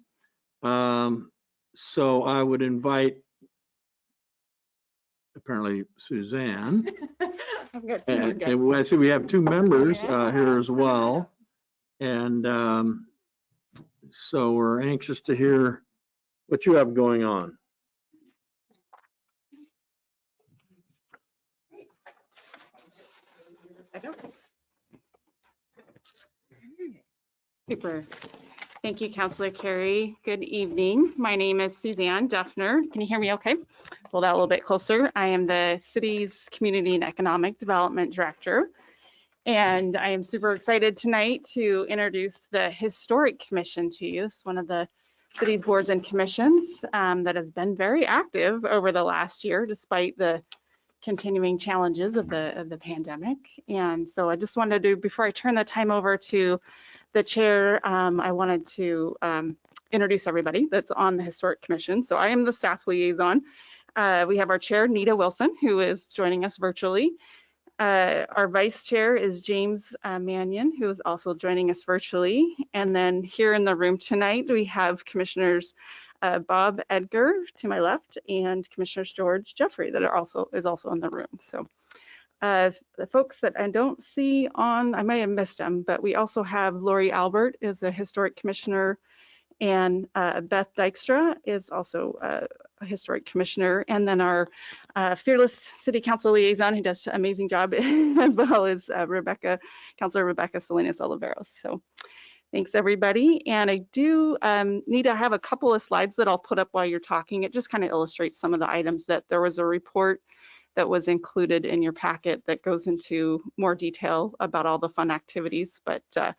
Speaker 1: So I would invite, apparently, Suzanne. And I see we have two members here as well. And so we're anxious to hear what you have going on.
Speaker 11: Super. Thank you, Councilor Carey. Good evening. My name is Suzanne Duffner. Can you hear me okay? Pull that a little bit closer. I am the city's Community and Economic Development Director. And I am super excited tonight to introduce the Historic Commission to you. It's one of the city's boards and commissions that has been very active over the last year, despite the continuing challenges of the pandemic. And so I just wanted to, before I turn the time over to the chair, I wanted to introduce everybody that's on the Historic Commission. So I am the staff liaison. We have our chair, Nita Wilson, who is joining us virtually. Our vice chair is James Mannion, who is also joining us virtually. And then here in the room tonight, we have Commissioners Bob Edgar to my left and Commissioners George Jeffrey that is also in the room. So the folks that I don't see on, I might have missed them, but we also have Lori Albert is a historic commissioner, and Beth Dykstra is also a historic commissioner, and then our fearless city council liaison who does an amazing job as well as Councilor Rebecca Salinas Oliveros. So thanks everybody. And I do need to have a couple of slides that I'll put up while you're talking. It just kind of illustrates some of the items that there was a report that was included in your packet that goes into more detail about all the fun activities. But I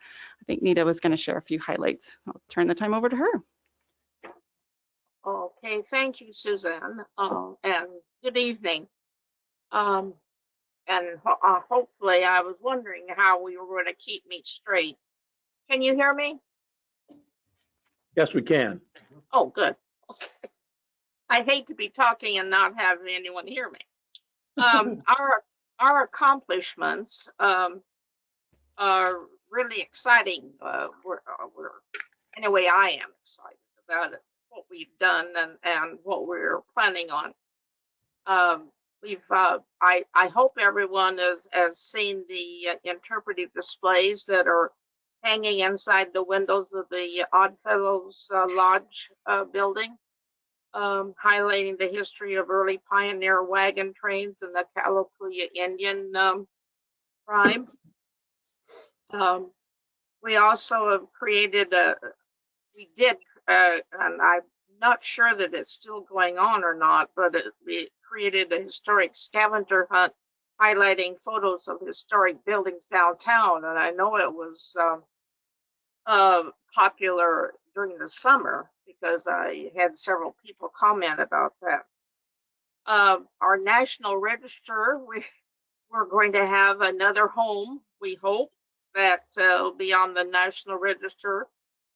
Speaker 11: think Nita was going to share a few highlights. I'll turn the time over to her.
Speaker 3: Okay, thank you, Suzanne, and good evening. Hopefully, I was wondering how we were going to keep me straight. Can you hear me?
Speaker 1: Yes, we can.
Speaker 3: Oh, good. Okay. I hate to be talking and not having anyone hear me. Our accomplishments are really exciting. Anyway, I am excited about it, what we've done and what we're planning on. I hope everyone has seen the interpretive displays that are hanging inside the windows of the Oddfellows Lodge building. Highlighting the history of early pioneer wagon trains and the Calapooya Indian tribe. We also have created and I not sure that it's still going on or not, but it created a historic scavenger hunt highlighting photos of historic buildings downtown. And I know it was popular during the summer because I had several people comment about that. Our National Register, we're going to have another home, we hope, that will be on the National Register.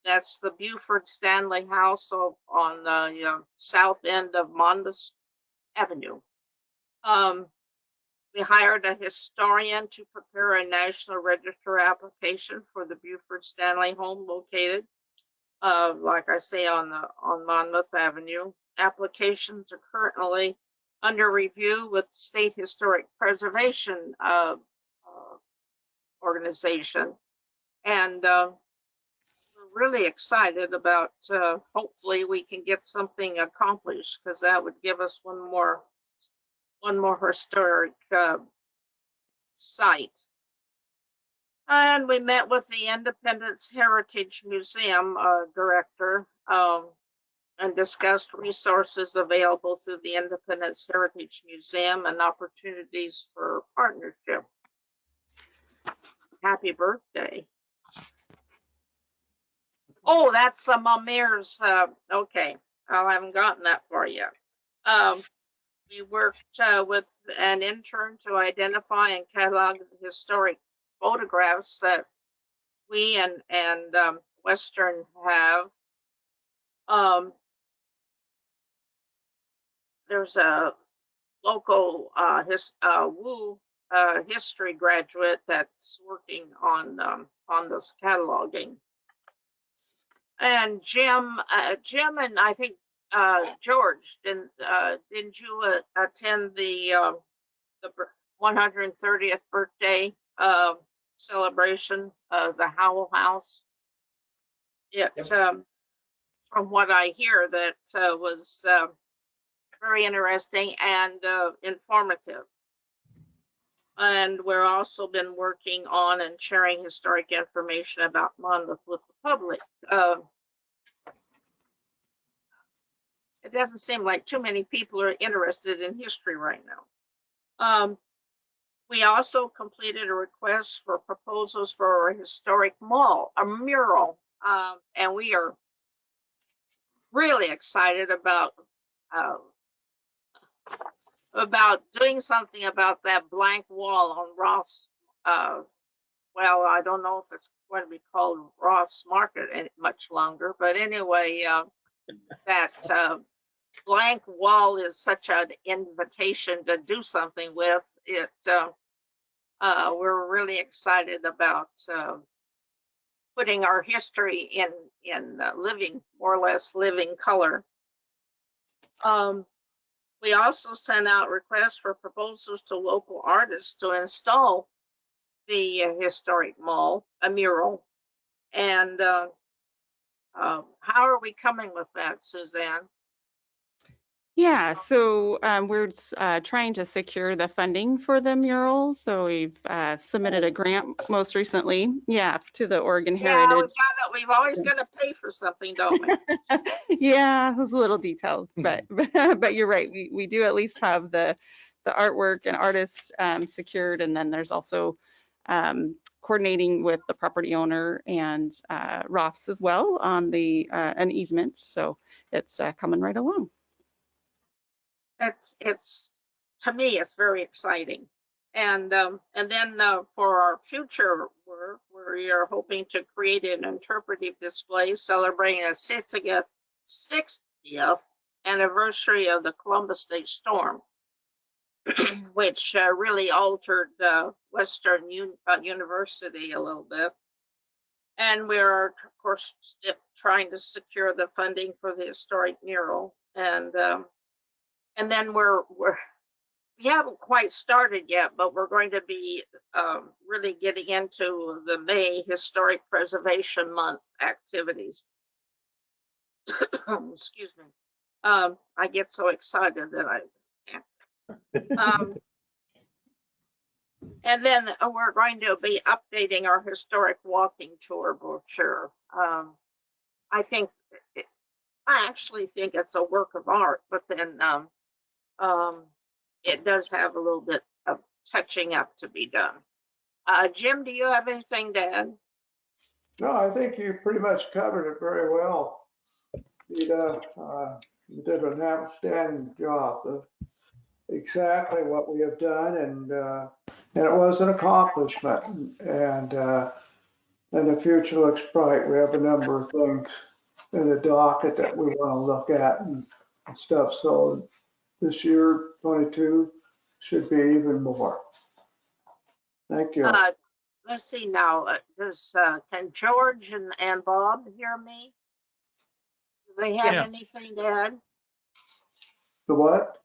Speaker 3: That's the Buford Stanley House on the south end of Monmouth Avenue. We hired a historian to prepare a National Register application for the Buford Stanley home located, like I say, on Monmouth Avenue. Applications are currently under review with State Historic Preservation organization, and we're really excited about. Hopefully, we can get something accomplished because that would give us one more historic site. And we met with the Independence Heritage Museum director and discussed resources available through the Independence Heritage Museum and opportunities for partnership. Happy birthday. Oh, that's Mamir's. Okay, I haven't gotten that far yet. We worked with an intern to identify and catalog historic photographs that we and Western have. There's a local history graduate that's working on this cataloging. And Jim and I think George, didn't you attend the 130th birthday celebration of the Howell House? It, from what I hear, that was very interesting and informative. And we're also been working on and sharing historic information about Monmouth with the public. It doesn't seem like too many people are interested in history right now. We also completed a request for proposals for a historic mall, a mural, and we are really excited about doing something about that blank wall on Ross. Well, I don't know if it's going to be called Ross Market much longer, but anyway, that blank wall is such an invitation to do something with it. We're really excited about putting our history in living, more or less living color. We also sent out requests for proposals to local artists to install the historic mall, a mural. And how are we coming with that, Suzanne?
Speaker 11: Yeah, so we're trying to secure the funding for the mural. So we've submitted a grant most recently, to the Oregon Heritage.
Speaker 3: Yeah, we've always got to pay for something, don't we?
Speaker 11: Yeah, those little details, but you're right. We do at least have the artwork and artists secured, and then there's also coordinating with the property owner and Roths as well on an easement. So it's coming right along.
Speaker 3: It's to me, it's very exciting. And then for our future work, we are hoping to create an interpretive display celebrating the 60th anniversary of the Columbus Day storm, which really altered Western University a little bit. And we're, of course, trying to secure the funding for the historic mural. And then we haven't quite started yet, but we're going to be really getting into the May Historic Preservation Month activities. Excuse me. I get so excited that I can't. And then we're going to be updating our historic walking tour brochure. I think I actually think it's a work of art, but then it does have a little bit of touching up to be done. Jim, do you have anything to add?
Speaker 12: No, I think you pretty much covered it very well. You did an outstanding job of exactly what we have done, and it was an accomplishment. And the future looks bright. We have a number of things in the docket that we want to look at and stuff. So this year, 22, should be even more. Thank you.
Speaker 3: Let's see now. Can George and Bob hear me? Do they have anything to add?
Speaker 12: The what?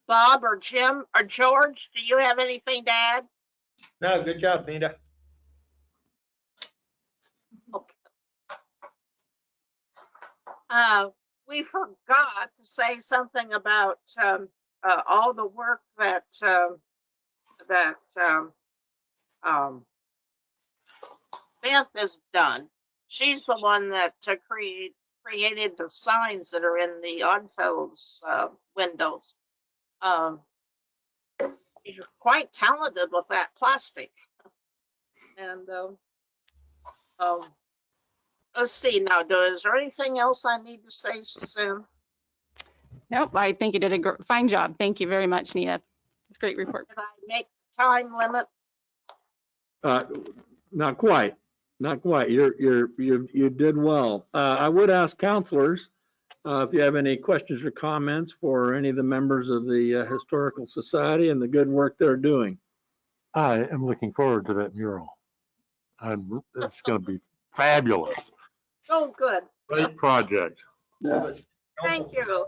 Speaker 3: Bob or Jim or George, do you have anything to add?
Speaker 6: No, good job, Nita.
Speaker 3: Okay. We forgot to say something about all the work that Beth has done. She's the one that created the signs that are in the Oddfellows windows. She's quite talented with that plastic. And let's see now. Is there anything else I need to say, Suzanne?
Speaker 11: Nope, I think you did a fine job. Thank you very much, Nina. It's a great report.
Speaker 3: Did I make the time limit?
Speaker 1: Not quite. Not quite. You did well. I would ask counselors if you have any questions or comments for any of the members of the Historical Society and the good work they're doing.
Speaker 5: I am looking forward to that mural. It's going to be fabulous.
Speaker 3: Oh, good.
Speaker 5: Great project.
Speaker 12: Yeah.
Speaker 3: Thank you.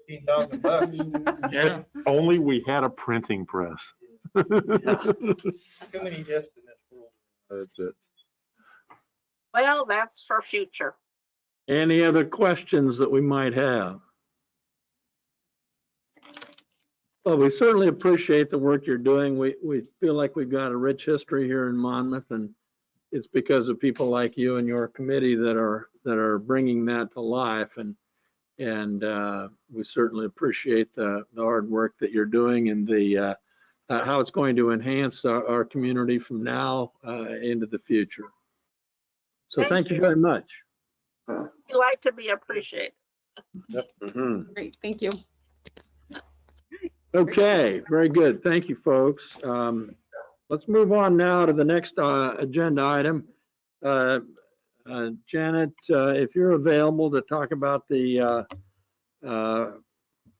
Speaker 5: If only we had a printing press.
Speaker 6: Too many gifts in this world.
Speaker 5: That's it.
Speaker 3: Well, that's for future.
Speaker 1: Any other questions that we might have? Well, we certainly appreciate the work you're doing. We feel like we've got a rich history here in Monmouth, and it's because of people like you and your committee that are bringing that to life. And we certainly appreciate the hard work that you're doing and the how it's going to enhance our community from now into the future. So thank you very much.
Speaker 3: We like to be appreciated.
Speaker 1: Mm-hmm.
Speaker 11: Great, thank you.
Speaker 1: Okay, very good. Thank you, folks. Let's move on now to the next agenda item. Janet, if you're available to talk about the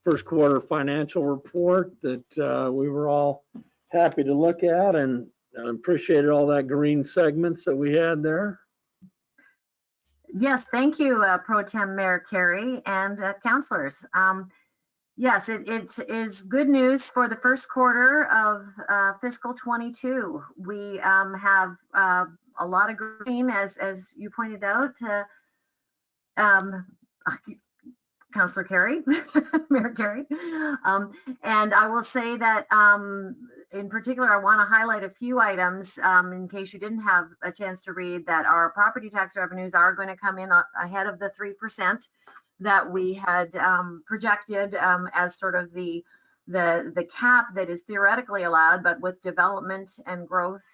Speaker 1: first quarter financial report that we were all happy to look at and appreciated all that green segments that we had there.
Speaker 13: Yes, thank you, Pro Tem Mayor Carey and councilors. Yes, it is good news for the first quarter of fiscal 22. We have a lot of green, as you pointed out, Councilor Carey, Mayor Carey. And I will say that in particular, I want to highlight a few items in case you didn't have a chance to read that our property tax revenues are going to come in ahead of the 3% that we had projected as sort of the cap that is theoretically allowed, but with development and growth,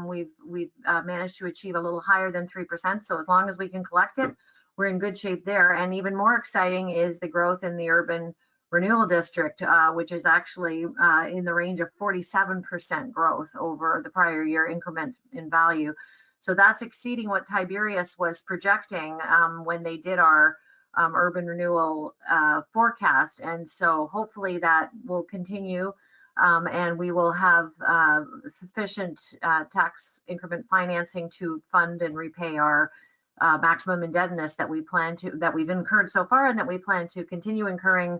Speaker 13: we've managed to achieve a little higher than 3%. So as long as we can collect it, we're in good shape there. And even more exciting is the growth in the urban renewal district, which is actually in the range of 47% growth over the prior year increment in value. So that's exceeding what Tiberius was projecting when they did our urban renewal forecast. And so hopefully that will continue and we will have sufficient tax increment financing to fund and repay our maximum indebtedness that we've incurred so far and that we plan to continue incurring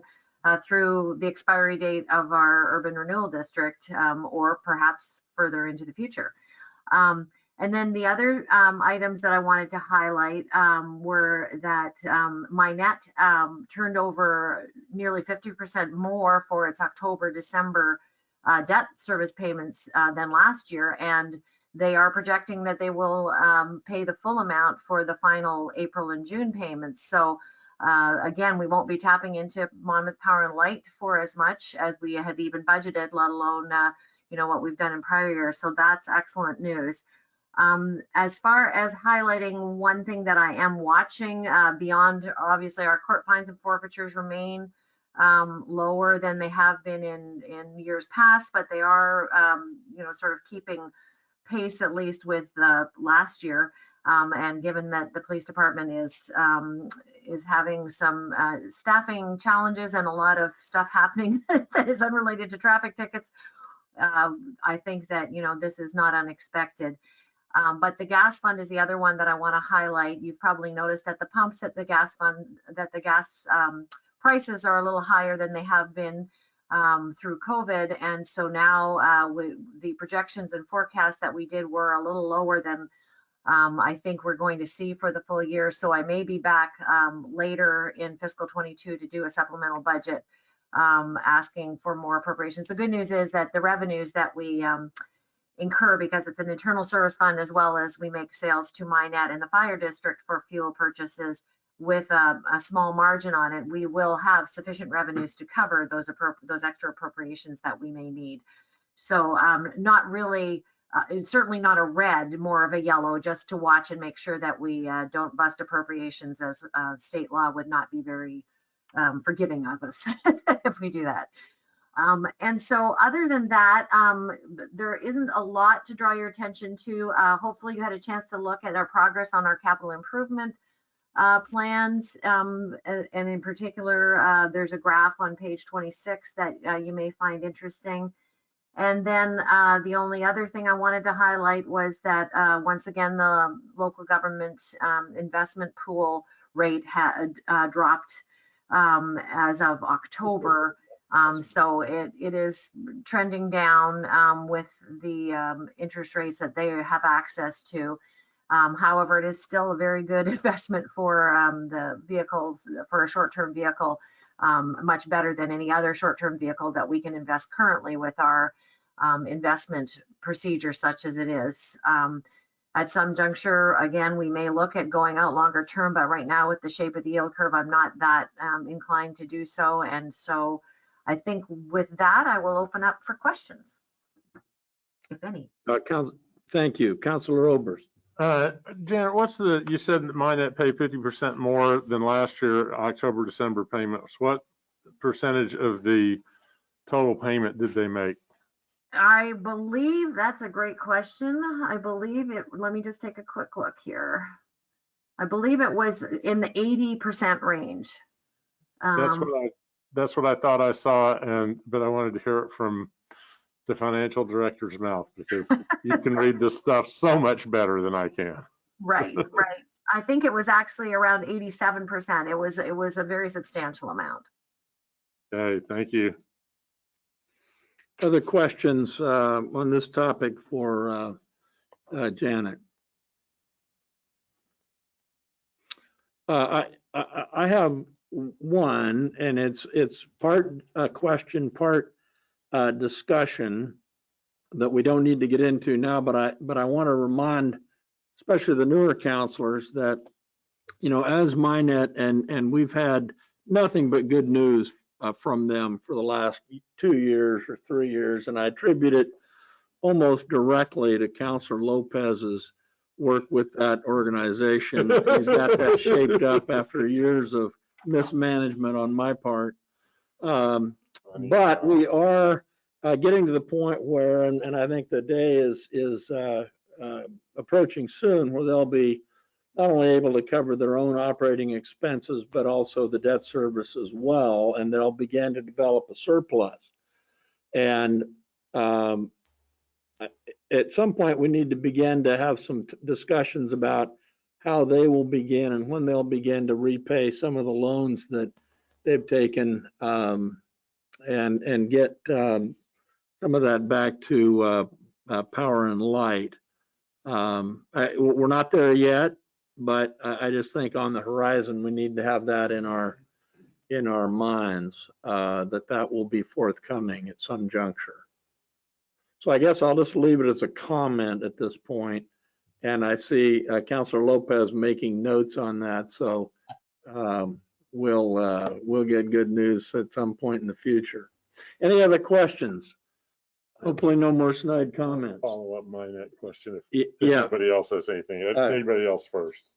Speaker 13: through the expiry date of our urban renewal district or perhaps further into the future. And then the other items that I wanted to highlight were that my net turned over nearly 50% more for its October-December debt service payments than last year. And they are projecting that they will pay the full amount for the final April and June payments. So Again, we won't be tapping into Monmouth Power and Light for as much as we had even budgeted, let alone, what we've done in prior years. So that's excellent news. As far as highlighting one thing that I am watching, beyond obviously our court fines and forfeitures remain lower than they have been in years past, but they are, sort of keeping pace at least with last year. And given that the police department is having some staffing challenges and a lot of stuff happening that is unrelated to traffic tickets, I think that, this is not unexpected. But the gas fund is the other one that I want to highlight. You've probably noticed at the pumps at the gas fund that the gas prices are a little higher than they have been through COVID. And so now the projections and forecasts that we did were a little lower than I think we're going to see for the full year. So I may be back later in fiscal 22 to do a supplemental budget asking for more appropriations. The good news is that the revenues that we incur, because it's an internal service fund, as well as we make sales to Minette and the fire district for fuel purchases with a small margin on it, we will have sufficient revenues to cover those extra appropriations that we may need. So not really, it's certainly not a red, more of a yellow, just to watch and make sure that we don't bust appropriations, as state law would not be very forgiving of us if we do that. And so other than that, there isn't a lot to draw your attention to. Hopefully you had a chance to look at our progress on our capital improvement plans. And in particular, there's a graph on page 26 that you may find interesting. And then the only other thing I wanted to highlight was that once again, the local government investment pool rate had dropped as of October. So it is trending down with the interest rates that they have access to. However, it is still a very good investment for the vehicles, for a short-term vehicle, much better than any other short-term vehicle that we can invest currently with our investment procedure such as it is. At some juncture, again, we may look at going out longer term, but right now with the shape of the yield curve, I'm not that inclined to do so. And so I think with that, I will open up for questions, if any.
Speaker 1: Thank you. Councilor Oberst.
Speaker 5: Janet, you said that Minette paid 50% more than last year, October, December payments. What percentage of the total payment did they make?
Speaker 13: I believe that's a great question. I believe it, let me just take a quick look here. I believe it was in the 80% range.
Speaker 5: That's what I thought I saw, but I wanted to hear it from the financial director's mouth, because you can read this stuff so much better than I can.
Speaker 13: Right. I think it was actually around 87%. It was a very substantial amount.
Speaker 5: Okay, thank you.
Speaker 1: Other questions on this topic for Janet? I have one, and it's part question, part discussion that we don't need to get into now, but I want to remind, especially the newer counselors, that as Minette, and we've had nothing but good news from them for the last 2 years or 3 years, and I attribute it almost directly to Councilor Lopez's work with that organization. He's got that shaped up after years of mismanagement on my part. But we are getting to the point where, and I think the day is approaching soon, where they'll be not only able to cover their own operating expenses, but also the debt service as well, and they'll begin to develop a surplus. And at some point, we need to begin to have some discussions about how they will begin and when they'll begin to repay some of the loans that they've taken, and get some of that back to Power and Light. We're not there yet, but I just think on the horizon we need to have that in our minds, that will be forthcoming at some juncture. So I guess I'll just leave it as a comment at this point. And I see Councilor Lopez making notes on that. So we'll get good news at some point in the future. Any other questions? Hopefully no more snide comments.
Speaker 5: Follow up my net question if
Speaker 1: Yeah,
Speaker 5: anybody else has anything. Anybody else first?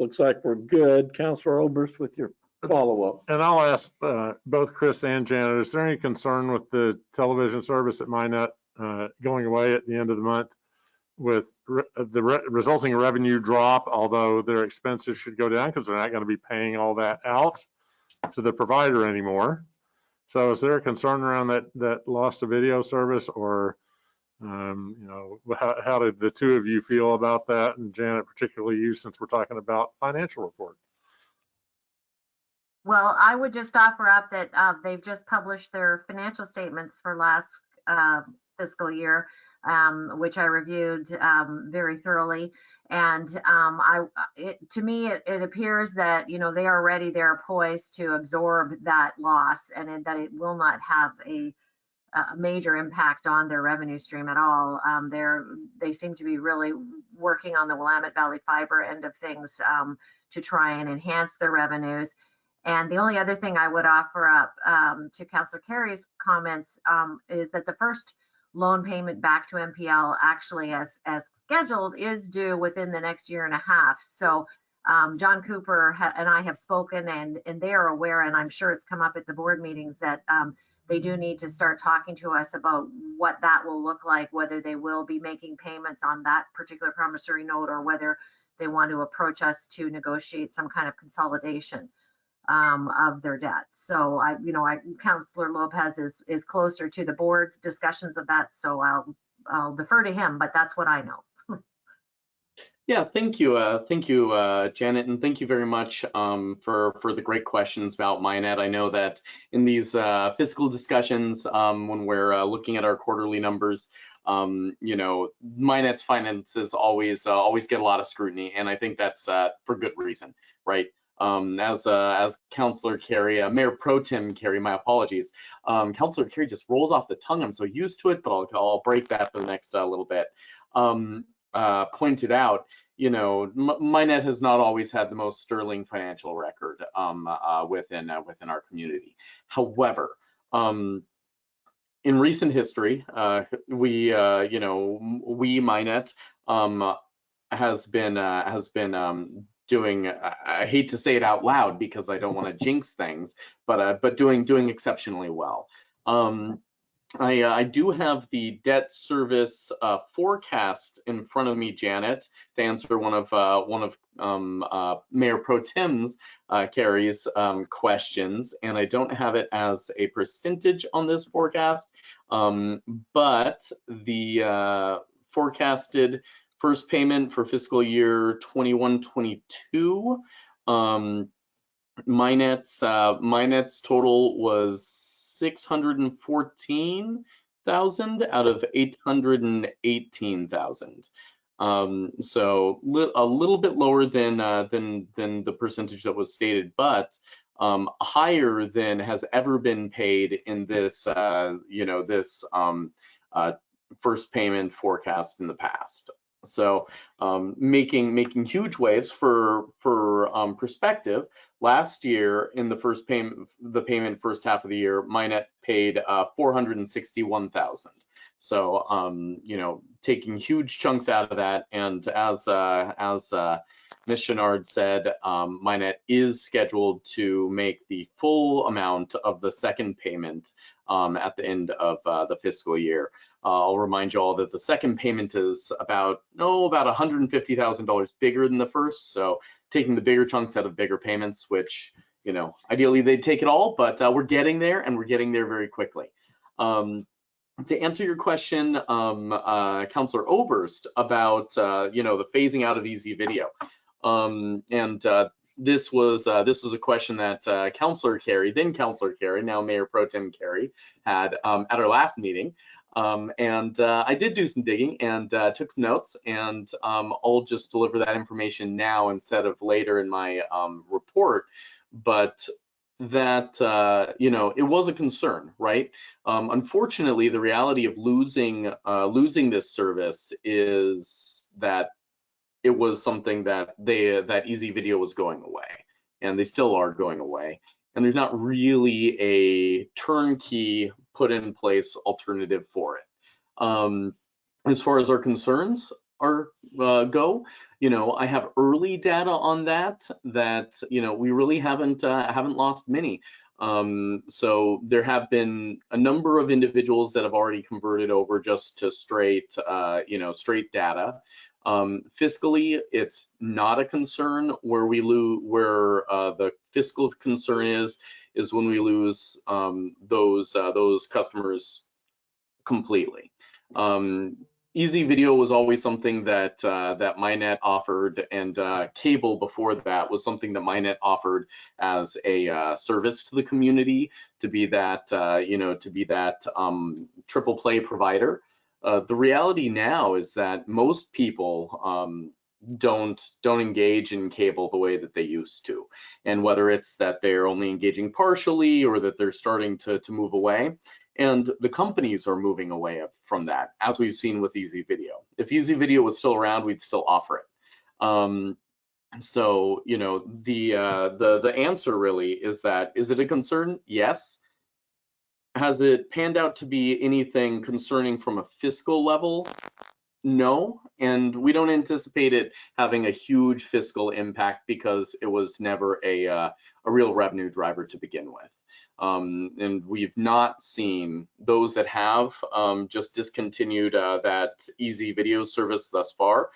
Speaker 1: looks like we're good. Counselor Oberst with your follow-up.
Speaker 5: And I'll ask both Chris and Janet, is there any concern with the television service at MyNet going away at the end of the month with the resulting revenue drop, although their expenses should go down because they're not going to be paying all that out to the provider anymore? So is there a concern around that loss of video service, or how did the two of you feel about that? And Janet, particularly you, since we're talking about financial report.
Speaker 13: Well, I would just offer up that they've just published their financial statements for last fiscal year, which I reviewed very thoroughly. And to me, it appears that, they are ready, they're poised to absorb that loss, and that it will not have a major impact on their revenue stream at all. They seem to be really working on the Willamette Valley Fiber end of things to try and enhance their revenues. And the only other thing I would offer up to Councilor Carey's comments is that the first loan payment back to MPL, actually as scheduled, is due within the next year and a half. So John Cooper and I have spoken, and they are aware, and I'm sure it's come up at the board meetings, that they do need to start talking to us about what that will look like, whether they will be making payments on that particular promissory note, or whether they want to approach us to negotiate some kind of consolidation of their debts. So Councilor Lopez is closer to the board discussions of that, so I'll defer to him, but that's what I know.
Speaker 7: Yeah, thank you, Janet, and thank you very much for the great questions about MyNet. I know that in these fiscal discussions, when we're looking at our quarterly numbers, MyNet's finances always get a lot of scrutiny, and I think that's for good reason, right? As Councilor Carey, Mayor Pro Tem Carey, my apologies. Councilor Carey just rolls off the tongue. I'm so used to it, but I'll break that for the next little bit. Pointed out, MyNet has not always had the most sterling financial record within our community. However, in recent history, we MyNet has been doing, I hate to say it out loud because I don't want to jinx things, but doing exceptionally well. I do have the debt service forecast in front of me, Janet, to answer one of Mayor Pro Tem's Carey's questions, and I don't have it as a percentage on this forecast, but the forecasted first payment for fiscal year 21-22, MyNet's total was 614,000 out of 818,000. So a little bit lower than the percentage that was stated, but higher than has ever been paid in this first payment forecast in the past. So making huge waves for perspective. Last year in the payment first half of the year, MyNet paid 461,000. So taking huge chunks out of that, and as Ms. Chenard said, MyNet is scheduled to make the full amount of the second payment at the end of the fiscal year. I'll remind you all that the second payment is about $150,000 bigger than the first. So taking the bigger chunks out of bigger payments, which, ideally they'd take it all, but we're getting there, and we're getting there very quickly. To answer your question, Councilor Oberst, about the phasing out of Easy Video, this was a question that Councilor Carey, then Councilor Carey, now Mayor Pro Tem Carey, had at our last meeting. I did do some digging and took some notes, and I'll just deliver that information now instead of later in my report. But that it was a concern, right? Unfortunately, the reality of losing this service is that it was something that Easy Video was going away, and they still are going away. And there's not really a turnkey put in place alternative for it. As far as our concerns go, I have early data on that we really haven't lost many. So there have been a number of individuals that have already converted over just to straight data. Fiscally, it's not a concern. Where the fiscal concern is when we lose those customers completely. Easy Video was always something that MyNet offered, and cable before that was something that MyNet offered as a service to the community, to be that triple play provider. The reality now is that most people don't engage in cable the way that they used to, and whether it's that they're only engaging partially or that they're starting to move away. And the companies are moving away from that, as we've seen with Easy Video. If Easy Video was still around, we'd still offer it. So, the answer really is that, is it a concern? Yes. Has it panned out to be anything concerning from a fiscal level? No, and we don't anticipate it having a huge fiscal impact because it was never a real revenue driver to begin with. And we've not seen those that have just discontinued that Easy Video service thus far.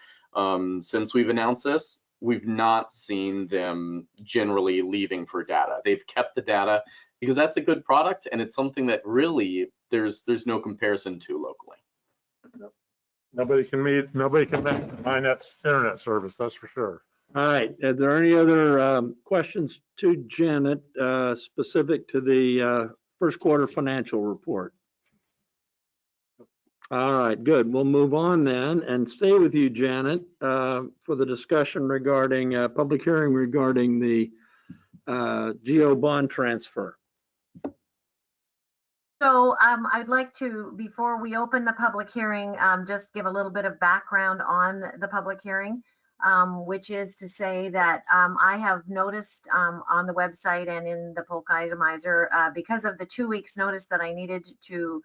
Speaker 7: Since we've announced this, we've not seen them generally leaving for data. They've kept the data because that's a good product, and it's something that really there's no comparison to locally.
Speaker 5: Nobody can match MyNet's internet service, that's for sure.
Speaker 1: All right, are there any other questions to Janet specific to the first quarter financial report? All right, good. We'll move on then and stay with you, Janet, for the discussion regarding public hearing regarding the GO bond transfer.
Speaker 13: So I'd like to, before we open the public hearing, just give a little bit of background on the public hearing, which is to say that I have noticed on the website and in the Polk itemizer, because of the 2 weeks notice that I needed to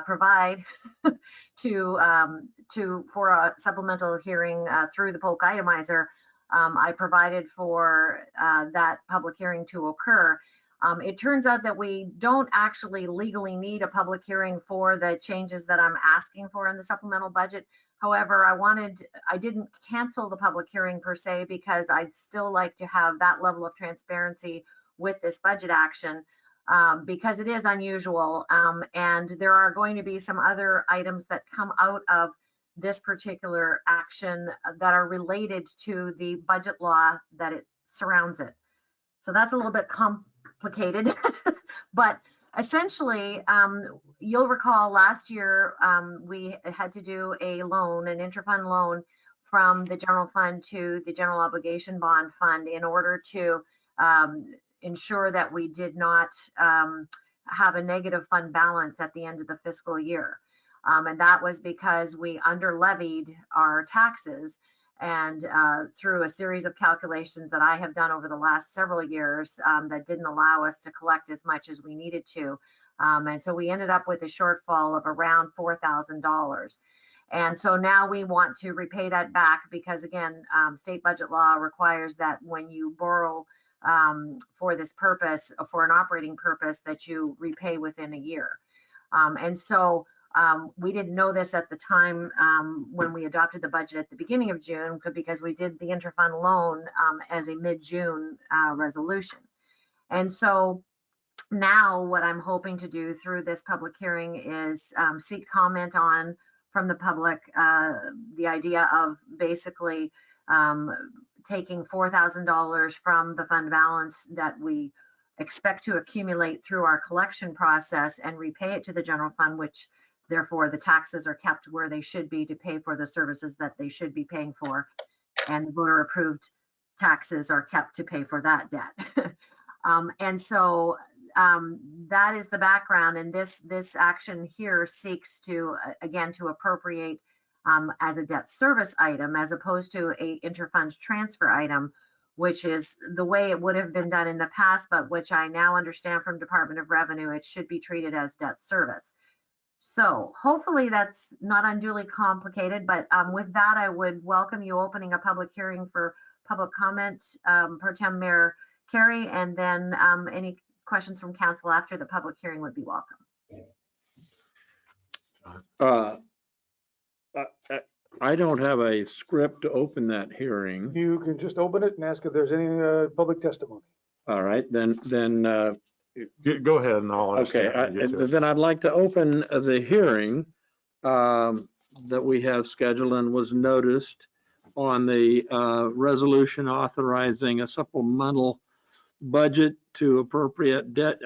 Speaker 13: provide for a supplemental hearing through the Polk itemizer, I provided for that public hearing to occur. It turns out that we don't actually legally need a public hearing for the changes that I'm asking for in the supplemental budget. However, I didn't cancel the public hearing per se, because I'd still like to have that level of transparency with this budget action, because it is unusual. And there are going to be some other items that come out of this particular action that are related to the budget law that it surrounds it. So that's a little bit complicated, but essentially, you'll recall last year we had to do a loan, an interfund loan from the general fund to the general obligation bond fund in order to ensure that we did not have a negative fund balance at the end of the fiscal year. And that was because we under levied our taxes, and through a series of calculations that I have done over the last several years that didn't allow us to collect as much as we needed to. And so we ended up with a shortfall of around $4,000. And so now we want to repay that back, because again, state budget law requires that when you borrow for this purpose, for an operating purpose, that you repay within a year. And so we didn't know this at the time when we adopted the budget at the beginning of June, because we did the interfund loan as a mid-June resolution. And so now what I'm hoping to do through this public hearing is seek comment from the public, the idea of basically taking $4,000 from the fund balance that we expect to accumulate through our collection process and repay it to the general fund, which therefore the taxes are kept where they should be to pay for the services that they should be paying for, and the voter approved taxes are kept to pay for that debt. And so that is the background, and this action here seeks to, again, to appropriate as a debt service item as opposed to a interfund transfer item, which is the way it would have been done in the past, but which I now understand from Department of Revenue, it should be treated as debt service. So hopefully that's not unduly complicated, but with that, I would welcome you opening a public hearing for public comment, Pro Tem Mayor Carey, and then any questions from council after the public hearing would be welcome.
Speaker 1: I don't have a script to open that hearing.
Speaker 6: You can just open it and ask if there's any public testimony.
Speaker 1: All right, then
Speaker 5: Go ahead and I'll.
Speaker 1: okay, then I'd like to open the hearing that we have scheduled and was noticed on the resolution authorizing a supplemental budget to appropriate debt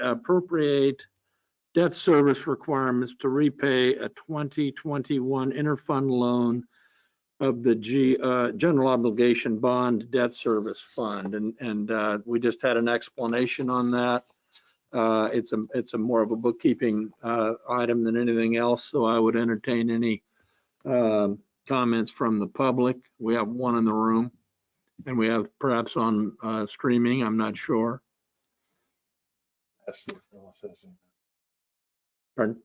Speaker 1: service requirements to repay a 2021 interfund loan of the general obligation bond debt service fund. And we just had an explanation on that. It's a more of a bookkeeping item than anything else. So I would entertain any comments from the public. We have one in the room and we have perhaps on streaming. I'm not sure.
Speaker 5: Ask if Phyllis has anybody.
Speaker 1: Pardon?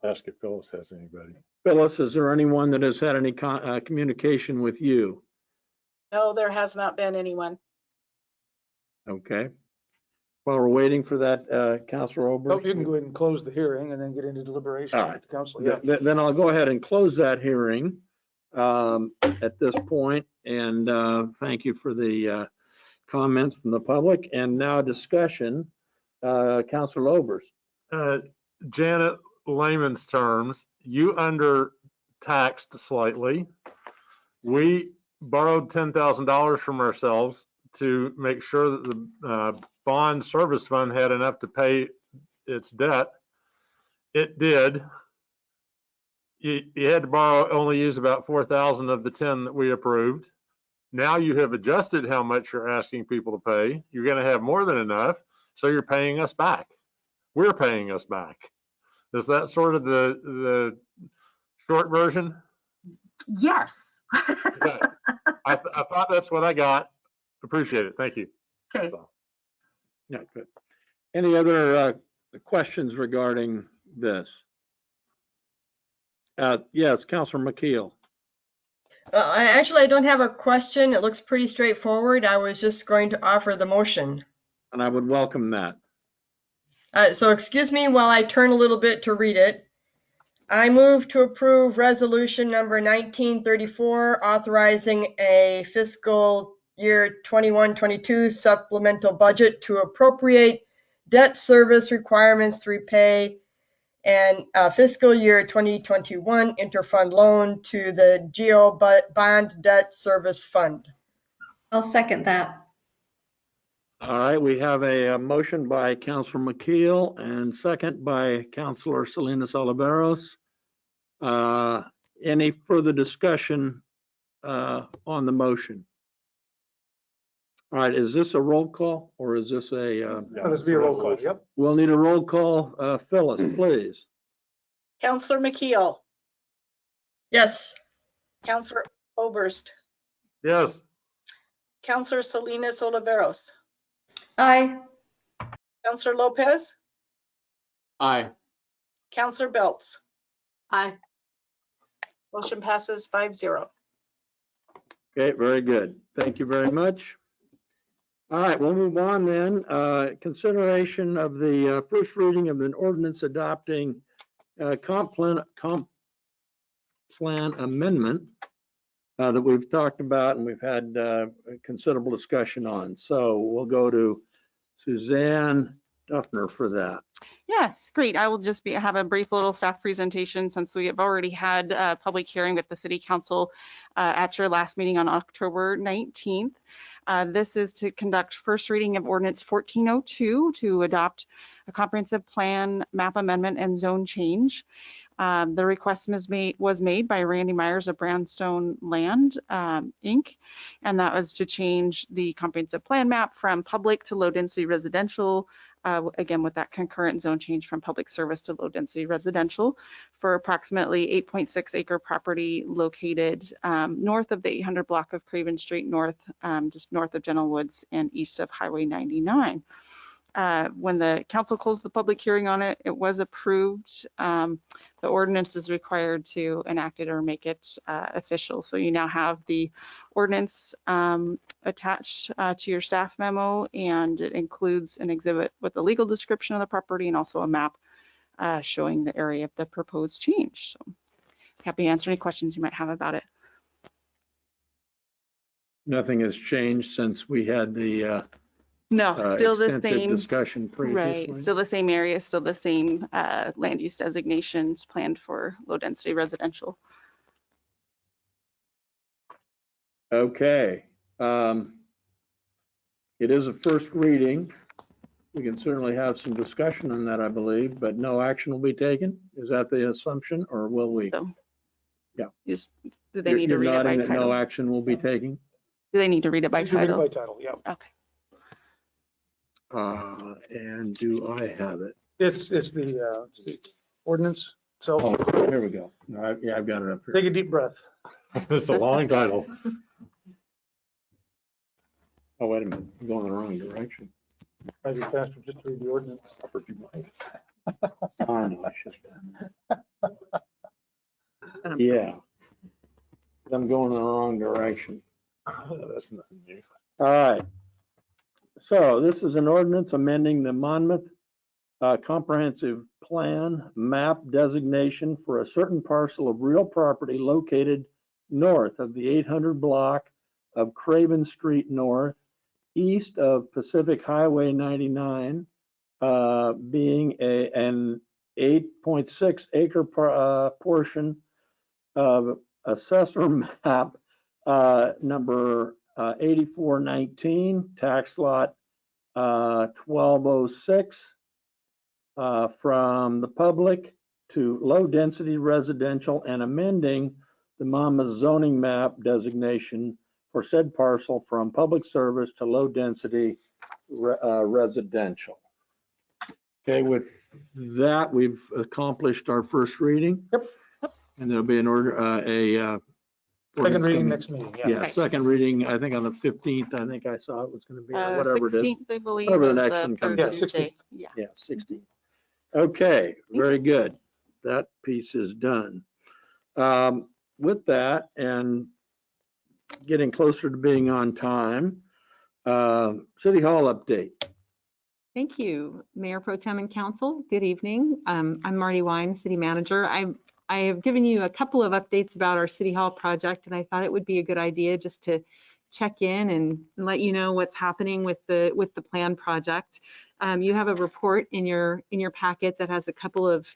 Speaker 5: Ask if Phyllis has anybody.
Speaker 1: Phyllis, is there anyone that has had any communication with you?
Speaker 14: No, there has not been anyone.
Speaker 1: Okay. While we're waiting for that, Councilor Oberst.
Speaker 6: Oh, you can go ahead and close the hearing and then get into deliberation
Speaker 1: All right.
Speaker 6: with the council. Yeah.
Speaker 1: Then I'll go ahead and close that hearing at this point. And thank you for the comments from the public. And now discussion, Councilor Oberst.
Speaker 5: Janet, layman's terms, you under-taxed slightly. We borrowed $10,000 from ourselves to make sure that the bond service fund had enough to pay its debt. It did. You had to borrow, only use about 4,000 of the 10 that we approved. Now you have adjusted how much you're asking people to pay. You're going to have more than enough, so you're paying us back. We're paying us back. Is that sort of the short version?
Speaker 13: Yes.
Speaker 5: Okay. I thought that's what I got. Appreciate it. Thank you.
Speaker 13: Okay.
Speaker 5: So.
Speaker 1: Yeah, good. Any other questions regarding this? Yes, Councilor McKeel.
Speaker 10: Actually, I don't have a question. It looks pretty straightforward. I was just going to offer the motion.
Speaker 1: And I would welcome that.
Speaker 10: So excuse me while I turn a little bit to read it. I move to approve resolution number 1934, authorizing a fiscal year 21-22 supplemental budget to appropriate debt service requirements to repay and fiscal year 2021 interfund loan to the GO Bond Debt Service Fund.
Speaker 9: I'll second that.
Speaker 1: All right, we have a motion by Councilor McKeel and second by Councilor Salinas Oliveros. Any further discussion on the motion? All right, is this a roll call or is this a?
Speaker 6: Let's be a roll call. Yep.
Speaker 1: We'll need a roll call. Phyllis, please.
Speaker 14: Councillor McKeel,
Speaker 10: Yes.
Speaker 14: Councillor Oberst,
Speaker 5: Yes.
Speaker 14: Councillor Salinas Oliveros,
Speaker 9: Aye.
Speaker 14: Councillor Lopez,
Speaker 7: Aye.
Speaker 14: Councillor Belts.
Speaker 4: Aye.
Speaker 14: Motion passes 5-0.
Speaker 1: Okay, very good. Thank you very much. All right, we'll move on then. Consideration of the first reading of an ordinance adopting comp plan amendment that we've talked about and we've had considerable discussion on. So we'll go to Suzanne Duffner for that.
Speaker 11: Yes, great. I will just have a brief little staff presentation since we have already had a public hearing with the City Council at your last meeting on October 19th. This is to conduct first reading of Ordinance 1402 to adopt a comprehensive plan, map amendment, and zone change. The request was made by Randy Myers of Brownstone Land, Inc., and that was to change the comprehensive plan map from public to low density residential again, with that concurrent zone change from public service to low density residential for approximately 8.6 acre property located north of the 800 block of Craven Street North, just north of General Woods and east of Highway 99. When the council closed the public hearing on it, it was approved. The ordinance is required to enact it or make it official. So you now have the ordinance attached to your staff memo, and it includes an exhibit with a legal description of the property and also a map showing the area of the proposed change. So happy to answer any questions you might have about it.
Speaker 1: Nothing has changed since we had the
Speaker 11: No, still the
Speaker 1: extensive
Speaker 11: same.
Speaker 1: discussion previously.
Speaker 11: Right, still the same area, still the same land use designations planned for low density residential.
Speaker 1: Okay. It is a first reading. We can certainly have some discussion on that, I believe, but no action will be taken. Is that the assumption, or will we?
Speaker 11: So,
Speaker 1: Yeah.
Speaker 11: Just, do they need to read it by
Speaker 1: You're nodding that no
Speaker 11: title?
Speaker 1: action will be taken?
Speaker 11: Do they need to read it by
Speaker 6: You can read it
Speaker 11: title?
Speaker 6: by title, yeah.
Speaker 11: Okay.
Speaker 1: And do I have it?
Speaker 6: It's the ordinance. So
Speaker 1: Oh, here we go. All right, yeah, I've got it up here.
Speaker 6: take a deep breath.
Speaker 5: It's a long title.
Speaker 1: Oh, wait a minute, I'm going the wrong direction.
Speaker 6: Might be faster just to read the ordinance.
Speaker 1: Oh, no, I should have done. Yeah. I'm going in the wrong direction.
Speaker 5: That's nothing new.
Speaker 1: All right. So this is an ordinance amending the Monmouth Comprehensive Plan map designation for a certain parcel of real property located north of the 800 block of Craven Street North, east of Pacific Highway 99, being an 8.6 acre portion of assessor map number 8419, tax lot 1206, from the public to low density residential, and amending the Monmouth zoning map designation for said parcel from public service to low density residential. Okay, with that, we've accomplished our first reading.
Speaker 6: Yep.
Speaker 1: And there'll be an order,
Speaker 6: Second reading next meeting, yeah.
Speaker 1: yeah,
Speaker 11: Right.
Speaker 1: second reading, I think on the 15th, I think I saw it was going to be, or whatever it is.
Speaker 11: 16th, I believe,
Speaker 1: Whatever the
Speaker 11: is
Speaker 1: next
Speaker 11: the
Speaker 1: one comes
Speaker 11: third
Speaker 6: out. Yeah,
Speaker 11: Tuesday.
Speaker 6: 16th.
Speaker 11: Yeah.
Speaker 1: Yeah, 16. Okay, very good. That piece is done. With that, and getting closer to being on time, City Hall update.
Speaker 2: Thank you, Mayor Pro Tem and Council. Good evening. I'm Marty Wine, City Manager. I have given you a couple of updates about our City Hall project, and I thought it would be a good idea just to check in and let you know what's happening with the plan project. You have a report in your packet that has a couple of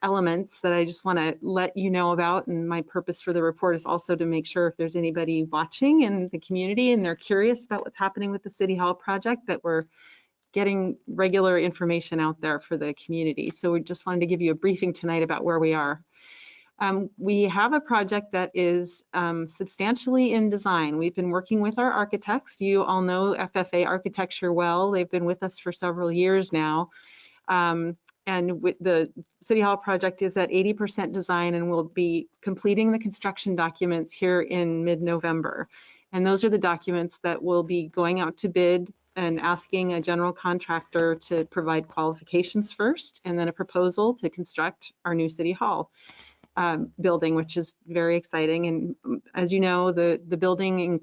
Speaker 2: elements that I just want to let you know about, and my purpose for the report is also to make sure if there's anybody watching in the community and they're curious about what's happening with the City Hall project, that we're getting regular information out there for the community. So we just wanted to give you a briefing tonight about where we are. We have a project that is substantially in design. We've been working with our architects. You all know FFA Architecture well. They've been with us for several years now. And with the City Hall project is at 80% design, and we'll be completing the construction documents here in mid-November. And those are the documents that will be going out to bid and asking a general contractor to provide qualifications first, and then a proposal to construct our new City Hall building, which is very exciting. And as you know, the building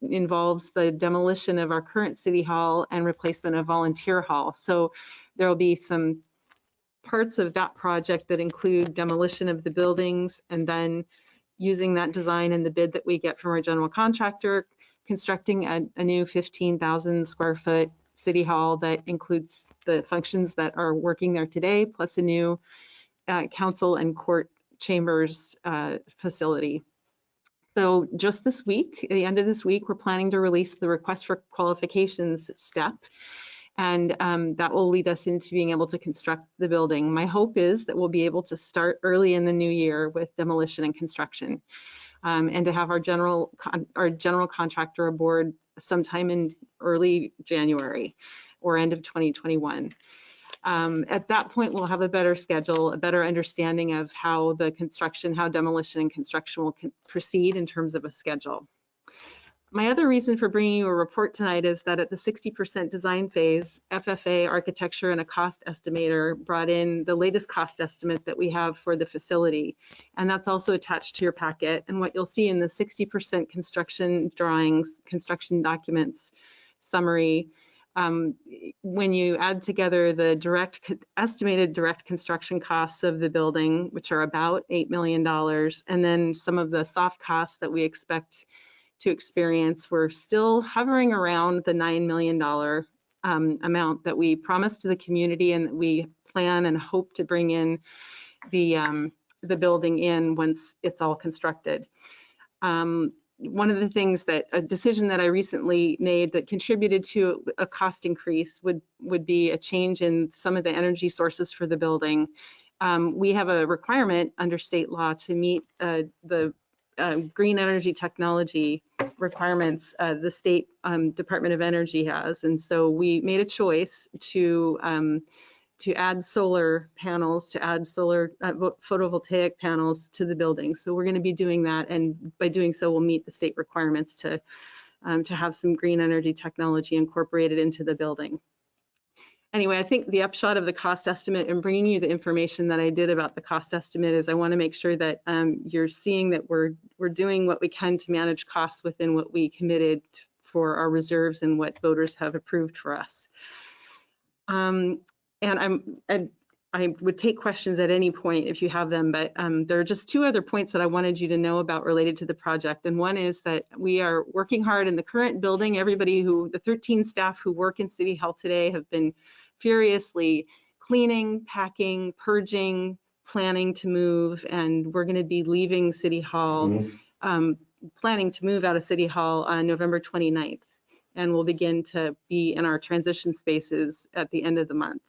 Speaker 2: involves the demolition of our current City Hall and replacement of Volunteer Hall. So there will be some parts of that project that include demolition of the buildings, and then using that design in the bid that we get from our general contractor, constructing a new 15,000 square foot City Hall that includes the functions that are working there today, plus a new council and court chambers facility. So just this week, at the end of this week, we're planning to release the request for qualifications step. And that will lead us into being able to construct the building. My hope is that we'll be able to start early in the new year with demolition and construction, and to have our general contractor aboard sometime in early January. or end of 2021. At that point, we'll have a better schedule, a better understanding of how demolition and construction will proceed in terms of a schedule. My other reason for bringing you a report tonight is that at the 60% design phase, FFA Architecture and a cost estimator brought in the latest cost estimate that we have for the facility. And that's also attached to your packet. And what you'll see in the 60% construction drawings, construction documents summary, when you add together the estimated direct construction costs of the building, which are about $8 million, and then some of the soft costs that we expect to experience, we're still hovering around the $9 million amount that we promised to the community and that we plan and hope to bring in the building in once it's all constructed. One of the things a decision that I recently made that contributed to a cost increase would be a change in some of the energy sources for the building. We have a requirement under state law to meet the green energy technology requirements the state Department of Energy has. And so we made a choice to add solar panels, to add solar photovoltaic panels to the building. So we're going to be doing that, and by doing so, we'll meet the state requirements to have some green energy technology incorporated into the building. Anyway, I think the upshot of the cost estimate and bringing you the information that I did about the cost estimate is I want to make sure that you're seeing that we're doing what we can to manage costs within what we committed for our reserves and what voters have approved for us. And I would take questions at any point if you have them, but there are just two other points that I wanted you to know about related to the project. And one is that we are working hard in the current building. The 13 staff who work in City Hall today have been furiously cleaning, packing, purging, planning to move, and we're going to be leaving City Hall, planning to move out of City Hall on November 29th, and we'll begin to be in our transition spaces at the end of the month.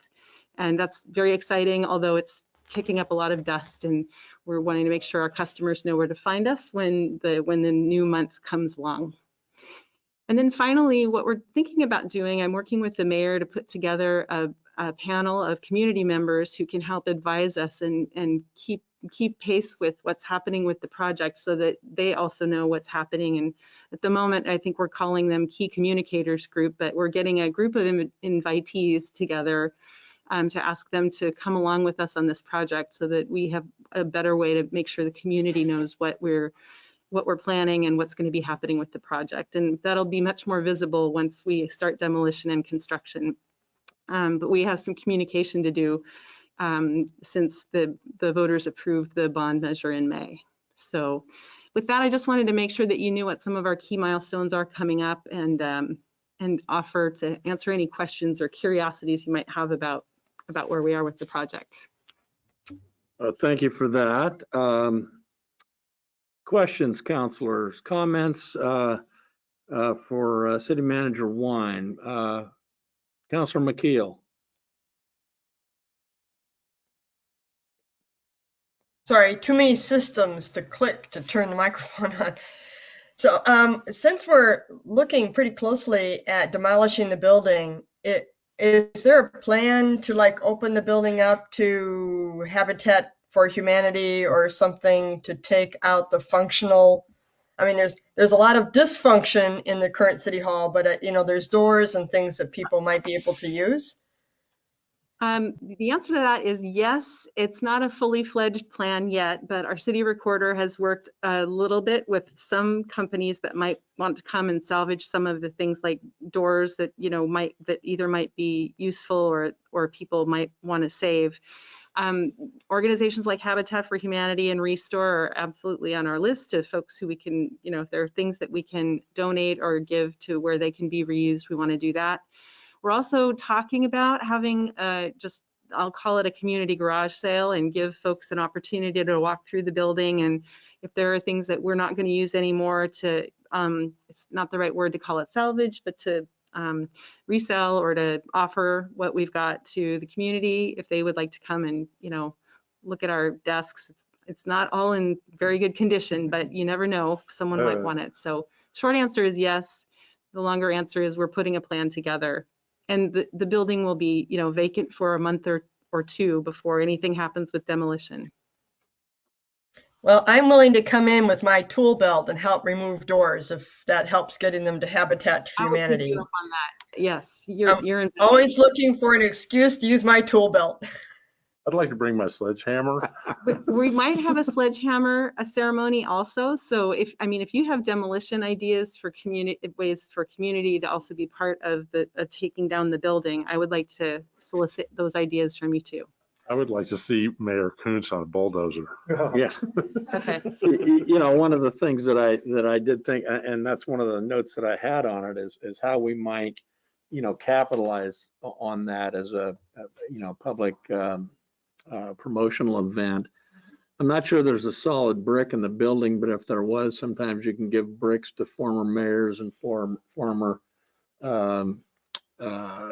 Speaker 2: And that's very exciting, although it's kicking up a lot of dust, and we're wanting to make sure our customers know where to find us when the new month comes along. And then finally, what we're thinking about doing, I'm working with the mayor to put together a panel of community members who can help advise us and keep pace with what's happening with the project so that they also know what's happening. And at the moment, I think we're calling them Key Communicators Group, but we're getting a group of invitees together to ask them to come along with us on this project so that we have a better way to make sure the community knows what we're planning and what's going to be happening with the project. And that'll be much more visible once we start demolition and construction. But we have some communication to do since the voters approved the bond measure in May. So with that, I just wanted to make sure that you knew what some of our key milestones are coming up, and offer to answer any questions or curiosities you might have about where we are with the project.
Speaker 1: Thank you for that. Questions, councilors, comments for City Manager Wine. Councilor McKeel.
Speaker 10: Sorry, too many systems to click to turn the microphone on. So since we're looking pretty closely at demolishing the building, is there a plan to open the building up to Habitat for Humanity or something to take out the functional? I mean, there's a lot of dysfunction in the current City Hall, but there's doors and things that people might be able to use.
Speaker 2: The answer to that is yes. It's not a fully fledged plan yet, but our city recorder has worked a little bit with some companies that might want to come and salvage some of the things like doors that either might be useful or people might want to save. Organizations like Habitat for Humanity and Restore are absolutely on our list of folks who we can, if there are things that we can donate or give to where they can be reused, we want to do that. We're also talking about having I'll call it a community garage sale and give folks an opportunity to walk through the building. And if there are things that we're not going to use anymore it's not the right word to call it salvage, but to resell or to offer what we've got to the community if they would like to come and, look at our desks. It's not all in very good condition, but you never know, someone might want it. So short answer is yes. The longer answer is we're putting a plan together the building will be, vacant for a month or two before anything happens with demolition.
Speaker 10: Well, I'm willing to come in with my tool belt and help remove doors if that helps getting them to Habitat for
Speaker 2: I will take
Speaker 10: Humanity.
Speaker 2: you up on that. Yes,
Speaker 10: I'm
Speaker 2: you're in.
Speaker 10: Always looking for an excuse to use my tool belt.
Speaker 5: I'd like to bring my sledgehammer.
Speaker 2: We might have a sledgehammer, a ceremony also. So if you have demolition ideas for ways for community to also be part of taking down the building, I would like to solicit those ideas from you too.
Speaker 5: I would like to see Mayor Kuntz on a bulldozer.
Speaker 1: Yeah.
Speaker 2: Okay.
Speaker 1: One of the things that I did think, and that's one of the notes that I had on it is how we might, capitalize on that as a public promotional event. I'm not sure there's a solid brick in the building, but if there was, sometimes you can give bricks to former mayors and former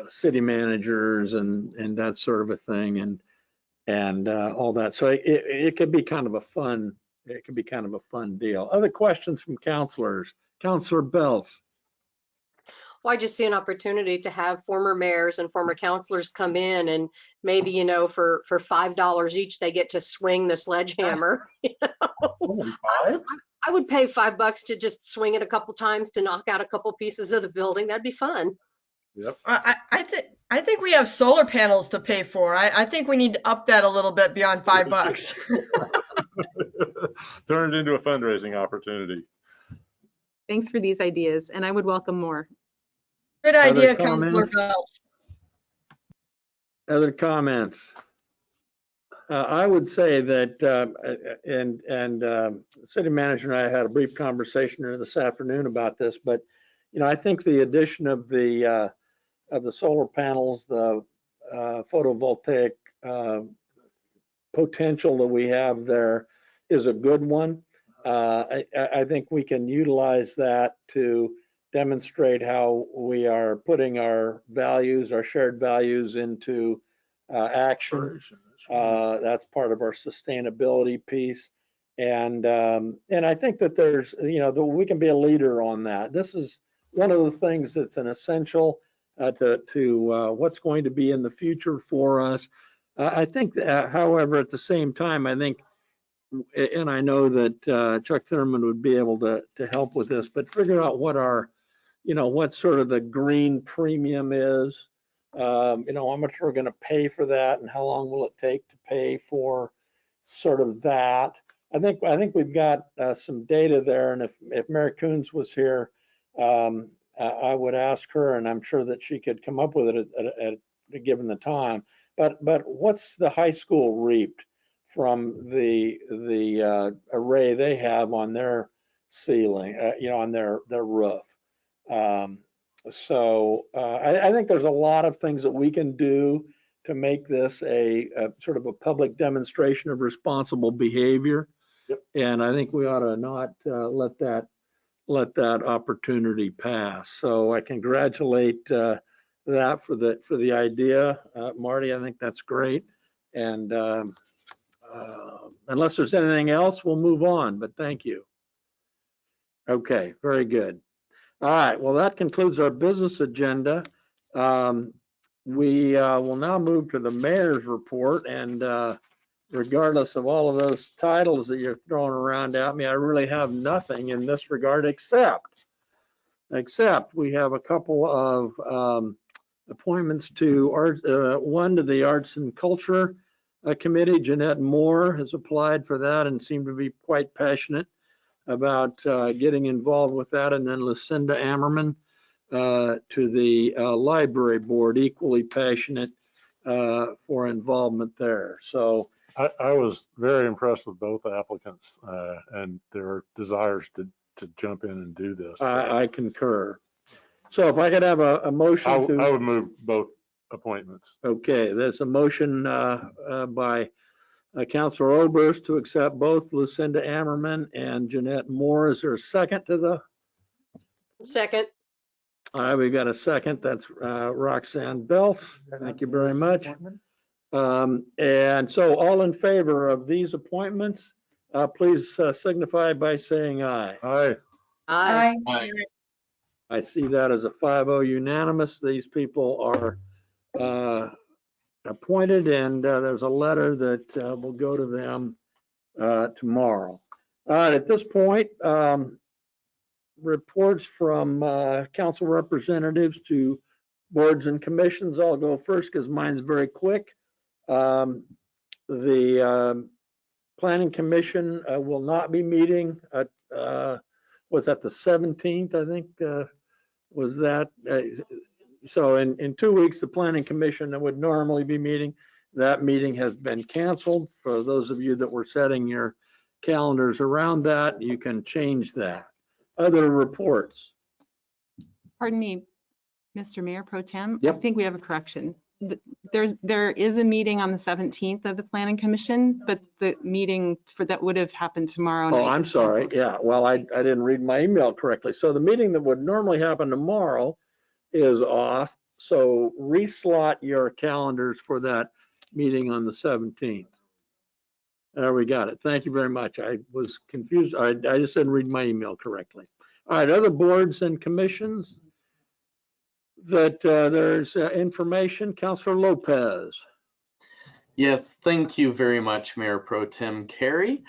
Speaker 1: city managers and that sort of a thing, and all that. So it could be kind of a fun deal. Other questions from counselors? Counselor Belts.
Speaker 4: Well, I just see an opportunity to have former mayors and former councilors come in and maybe, for $5 each, they get to swing the sledgehammer. I would pay $5 to just swing it a couple times to knock out a couple pieces of the building. That'd be fun.
Speaker 5: Yep.
Speaker 10: I think we have solar panels to pay for. I think we need to up that a little bit beyond $5.
Speaker 5: Turn it into a fundraising opportunity.
Speaker 2: Thanks for these ideas, and I would welcome more.
Speaker 10: Good idea, Councilor Belts.
Speaker 1: Other comments? I would say that, city manager and I had a brief conversation this afternoon about this, but I think the addition of the solar panels, the photovoltaic potential that we have there is a good one. I think we can utilize that to demonstrate how we are putting our values, our shared values into action. That's part of our sustainability piece. And I think that there's, that we can be a leader on that. This is one of the things that's an essential to what's going to be in the future for us. I think, however, at the same time, I think, and I know that Chuck Thurman would be able to help with this, but figure out what our, what sort of the green premium is, how much we're going to pay for that and how long will it take to pay for sort of that. I think we've got some data there, and if Mary Coons was here, I would ask her, and I'm sure that she could come up with it at given the time. But what's the high school reaped from the array they have on their ceiling, on their roof? So I think there's a lot of things that we can do to make this a sort of a public demonstration of responsible behavior.
Speaker 5: Yep.
Speaker 1: And I think we ought to not let that opportunity pass. So I congratulate that for the idea, Marty. I think that's great. And unless there's anything else, we'll move on. But thank you. Okay, very good. All right, well, that concludes our business agenda. We will now move to the mayor's report, and regardless of all of those titles that you're throwing around at me, I really have nothing in this regard except we have a couple of appointments to one to the Arts and Culture Committee. Jeanette Moore has applied for that and seemed to be quite passionate about getting involved with that. And then Lucinda Ammerman to the Library Board, equally passionate for involvement there. So
Speaker 5: I was very impressed with both applicants and their desires to jump in and do this.
Speaker 1: I concur. So if I could have a motion
Speaker 5: I would move both appointments.
Speaker 1: Okay, there's a motion by Councilor Oberst to accept both Lucinda Ammerman and Jeanette Moore. Is there a second to the?
Speaker 4: Second.
Speaker 1: All right, we've got a second. That's Roxanne Belts. Thank you very much. And so all in favor of these appointments, please signify by saying aye.
Speaker 5: Aye.
Speaker 4: Aye.
Speaker 7: Aye.
Speaker 1: I see that as a 5-0 unanimous. These people are appointed, and there's a letter that will go to them tomorrow. All right, at this point, reports from council representatives to boards and commissions. I'll go first because mine's very quick. The Planning Commission will not be meeting at, was that the 17th, I think, was that? So in 2 weeks, the Planning Commission that would normally be meeting, that meeting has been canceled. For those of you that were setting your calendars around that, you can change that. Other reports?
Speaker 2: Pardon me, Mr. Mayor Pro Tem.
Speaker 1: Yep.
Speaker 2: I think we have a correction. There is a meeting on the 17th of the Planning Commission, but the meeting for that would have happened tomorrow night.
Speaker 1: Oh, I'm sorry. Yeah, well, I didn't read my email correctly. So the meeting that would normally happen tomorrow is off. So reslot your calendars for that meeting on the 17th. There, we got it. Thank you very much. I was confused. I just didn't read my email correctly. All right, other boards and commissions that there's information. Councilor Lopez.
Speaker 7: Yes, thank you very much, Mayor Pro Tem Carey.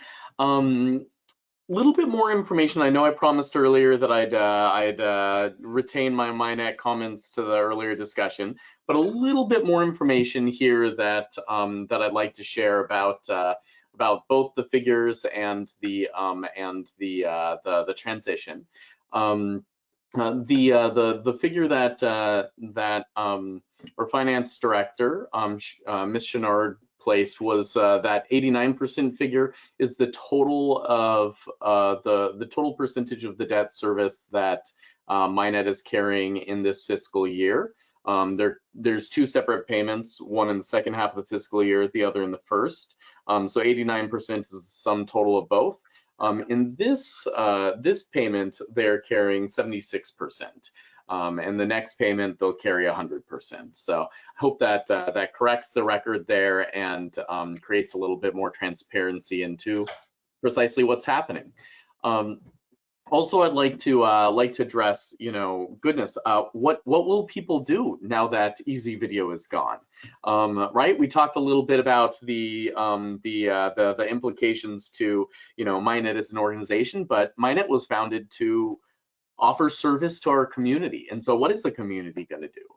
Speaker 7: Little bit more information. I know I promised earlier that I'd retain my MINET comments to the earlier discussion, but a little bit more information here that that I'd like to share about both the figures and the transition. The figure that our finance director, Ms. Chenard, placed was that 89% figure is the total of the total percentage of the debt service that MINET is carrying in this fiscal year. There's two separate payments, one in the second half of the fiscal year, the other in the first. So 89% is the sum total of both. In this payment, they're carrying 76%. And the next payment, they'll carry 100%. So I hope that that corrects the record there and creates a little bit more transparency into precisely what's happening. Also, I'd like to address, goodness, what will people do now that Easy Video is gone? Right? We talked a little bit about the implications to, MINET as an organization, but MINET was founded to offer service to our community. And so what is the community going to do?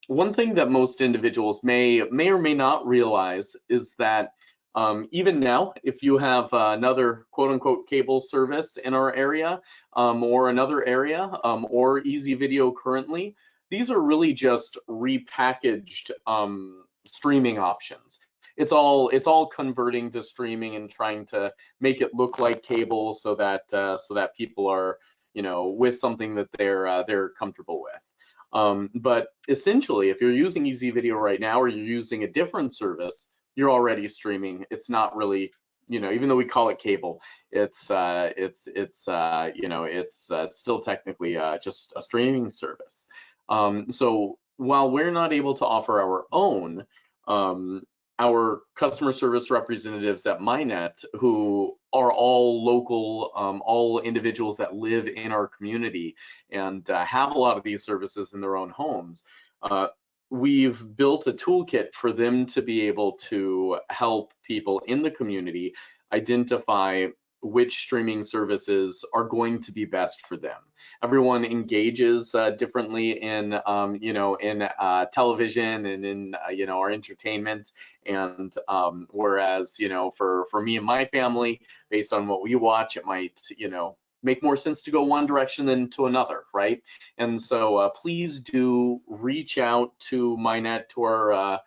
Speaker 7: One thing that most individuals may or may not realize is that even now, if you have another quote unquote cable service in our area or another area or Easy Video currently, these are really just repackaged streaming options. It's all converting to streaming and trying to make it look like cable so that people are, with something that they're comfortable with. But essentially, if you're using Easy Video right now or you're using a different service, you're already streaming. It's not really, even though we call it cable, it's still technically just a streaming service. So while we're not able to offer our own, our customer service representatives at MINET, who are all local, all individuals that live in our community and have a lot of these services in their own homes, we've built a toolkit for them to be able to help people in the community identify which streaming services are going to be best for them. Everyone engages differently in television and in our entertainment, and whereas for me and my family, based on what we watch, it might make more sense to go one direction than to another, right? And so please do reach out to MINET, to our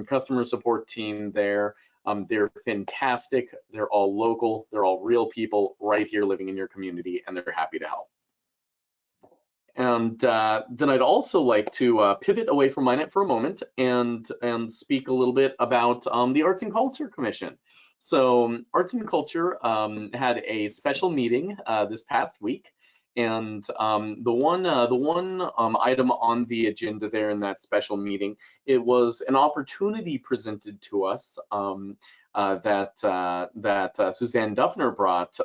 Speaker 7: customer support team there. They're fantastic. They're all local. They're all real people right here living in your community, and they're happy to help. And then I'd also like to pivot away from MINET for a moment and speak a little bit about the Arts and Culture Commission. So Arts and Culture had a special meeting this past week, and the one item on the agenda there in that special meeting, it was an opportunity presented to us that Suzanne Duffner brought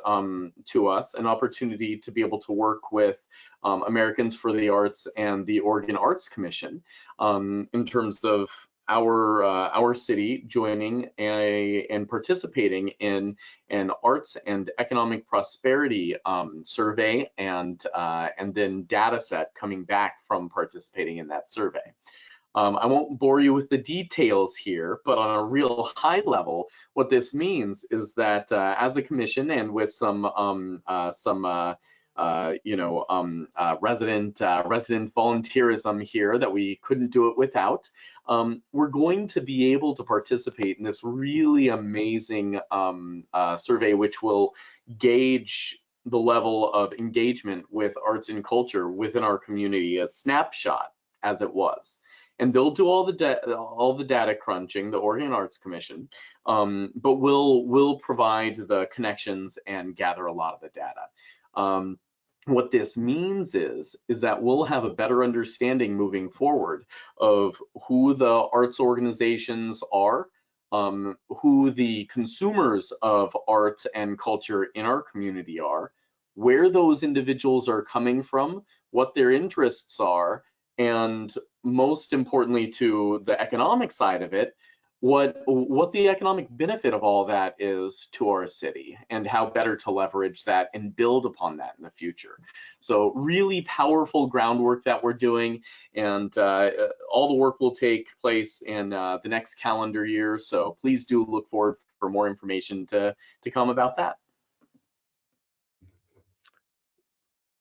Speaker 7: to us, an opportunity to be able to work with Americans for the Arts and the Oregon Arts Commission in terms of our city joining and participating in an arts and economic prosperity survey and then data set coming back from participating in that survey. I won't bore you with the details here, but on a real high level, what this means is that as a commission and with some resident volunteerism here that we couldn't do it without, we're going to be able to participate in this really amazing survey, which will gauge the level of engagement with arts and culture within our community, a snapshot as it was. And they'll do all the data crunching, the Oregon Arts Commission, but we'll provide the connections and gather a lot of the data. What this means is that we'll have a better understanding moving forward of who the arts organizations are, who the consumers of art and culture in our community are, where those individuals are coming from, what their interests are, and most importantly to the economic side of it, what the economic benefit of all that is to our city and how better to leverage that and build upon that in the future. So really powerful groundwork that we're doing, and all the work will take place in the next calendar year. So please do look forward for more information to come about that.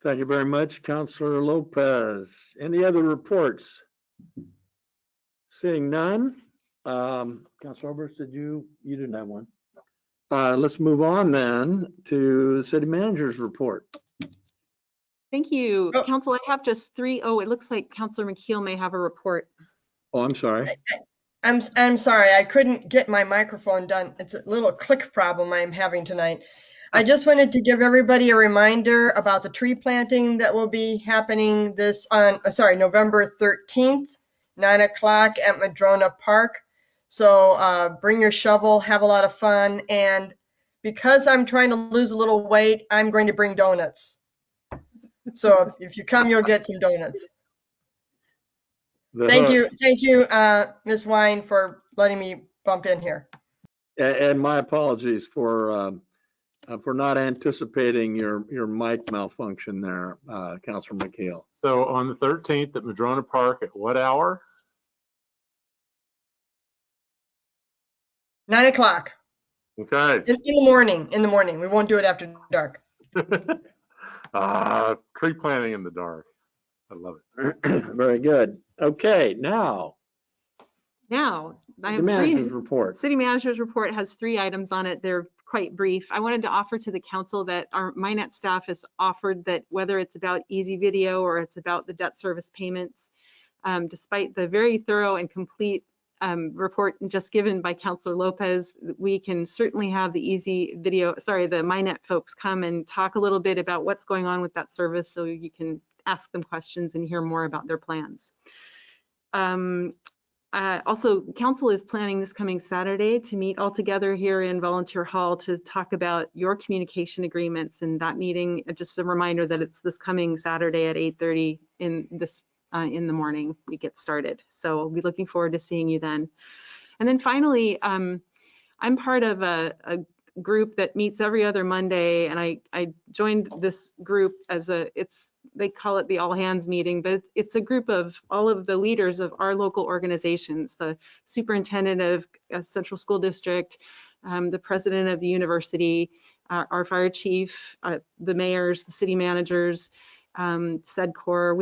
Speaker 1: Thank you very much, Councilor Lopez. Any other reports? Seeing none. Councilor Roberts, you didn't have one. Let's move on then to the city manager's report.
Speaker 2: Thank you, Council. I have just three. Oh, it looks like Councilor McKeel may have a report.
Speaker 1: Oh, I'm sorry.
Speaker 10: I'm sorry, I couldn't get my microphone done. It's a little click problem I'm having tonight. I just wanted to give everybody a reminder about the tree planting that will be happening November 13th, 9 o'clock at Madrona Park. So bring your shovel, have a lot of fun. And because I'm trying to lose a little weight, I'm going to bring donuts. So if you come, you'll get some donuts. Thank you, Ms. Wine, for letting me bump in here.
Speaker 1: And my apologies for not anticipating your mic malfunction there, Councilor McHale.
Speaker 5: So on the 13th at Madrona Park at what hour?
Speaker 10: 9 o'clock.
Speaker 5: Okay.
Speaker 10: In the morning. We won't do it after dark.
Speaker 5: Tree planting in the dark. I love it.
Speaker 1: Very good. Okay, now
Speaker 2: I have
Speaker 1: the manager's report.
Speaker 2: City manager's report has 3 items on it. They're quite brief. I wanted to offer to the council that our MyNet staff has offered that whether it's about easy video or it's about the debt service payments, despite the very thorough and complete report just given by Councilor Lopez, we can certainly have the the MyNet folks come and talk a little bit about what's going on with that service so you can ask them questions and hear more about their plans. Also, council is planning this coming Saturday to meet all together here in Volunteer Hall to talk about your communication agreements. And that meeting, just a reminder that it's this coming Saturday at 8:30 in the morning we get started. So we'll be looking forward to seeing you then. And then finally, I'm part of a group that meets every other Monday, and I joined this group as they call it the all hands meeting, but it's a group of all of the leaders of our local organizations, the superintendent of Central School District, the president of the university, our fire chief, the mayors, the city managers, SEDCOR.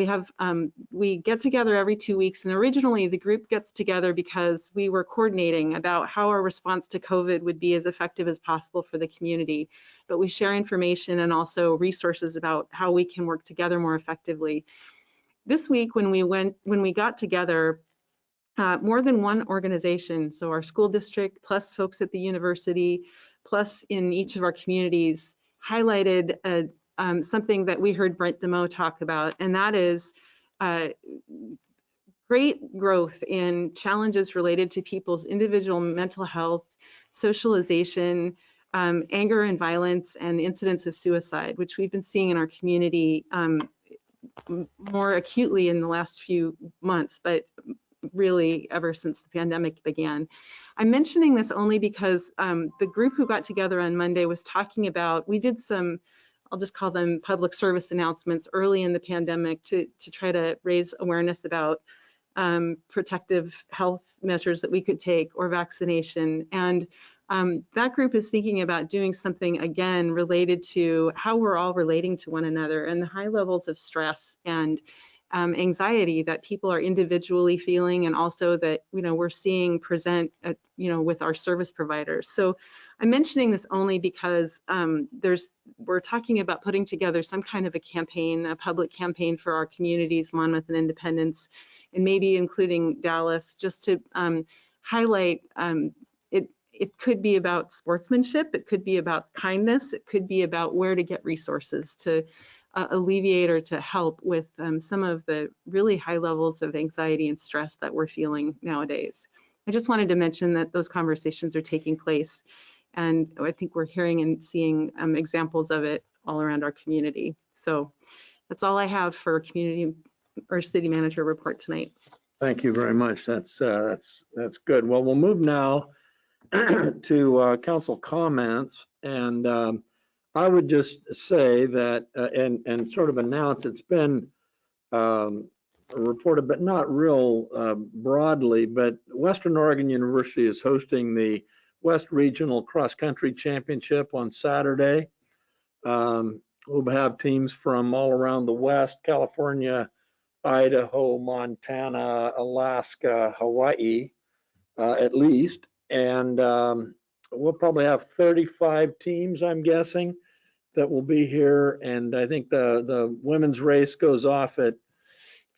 Speaker 2: We get together every 2 weeks, and originally the group gets together because we were coordinating about how our response to COVID would be as effective as possible for the community. But we share information and also resources about how we can work together more effectively. This week, when we got together, more than one organization, so our school district plus folks at the university, plus in each of our communities, highlighted something that we heard Brent DeMoe talk about, and that is great growth in challenges related to people's individual mental health, socialization, anger and violence, and incidents of suicide, which we've been seeing in our community more acutely in the last few months, but really ever since the pandemic began. I'm mentioning this only because the group who got together on Monday was talking about, we did some, I'll just call them public service announcements early in the pandemic to try to raise awareness about protective health measures that we could take or vaccination. And that group is thinking about doing something again related to how we're all relating to one another and the high levels of stress and anxiety that people are individually feeling, and also that we're seeing present with our service providers. So I'm mentioning this only because we're talking about putting together some kind of a campaign, a public campaign for our communities, Monmouth and Independence, and maybe including Dallas, just to highlight it could be about sportsmanship, it could be about kindness, it could be about where to get resources to alleviate or to help with some of the really high levels of anxiety and stress that we're feeling nowadays. I just wanted to mention that those conversations are taking place, and I think we're hearing and seeing examples of it all around our community. So that's all I have for community or city manager report tonight.
Speaker 1: Thank you very much. That's good. Well, we'll move now to council comments, and I would just say that and sort of announce, it's been reported, but not real broadly, but Western Oregon University is hosting the West Regional Cross Country Championship on Saturday. We'll have teams from all around the West, California, Idaho, Montana, Alaska, Hawaii, at least. And we'll probably have 35 teams, I'm guessing, that will be here. And I think the women's race goes off at,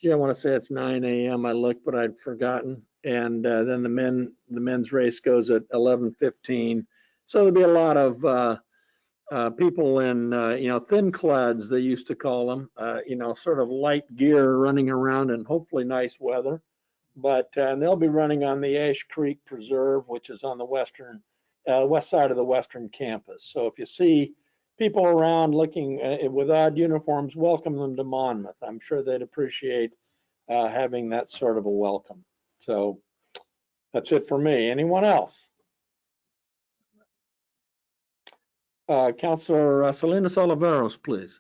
Speaker 1: I want to say it's 9 a.m. I looked, but I'd forgotten. And then the men's race goes at 11:15. So there'll be a lot of people in, thin clads, they used to call them, sort of light gear running around in hopefully nice weather. But they'll be running on the Ash Creek Preserve, which is on the west side of the western campus. So if you see people around looking with odd uniforms, welcome them to Monmouth. I'm sure they'd appreciate having that sort of a welcome. So that's it for me. Anyone else? Councilor Salinas Oliveros, please.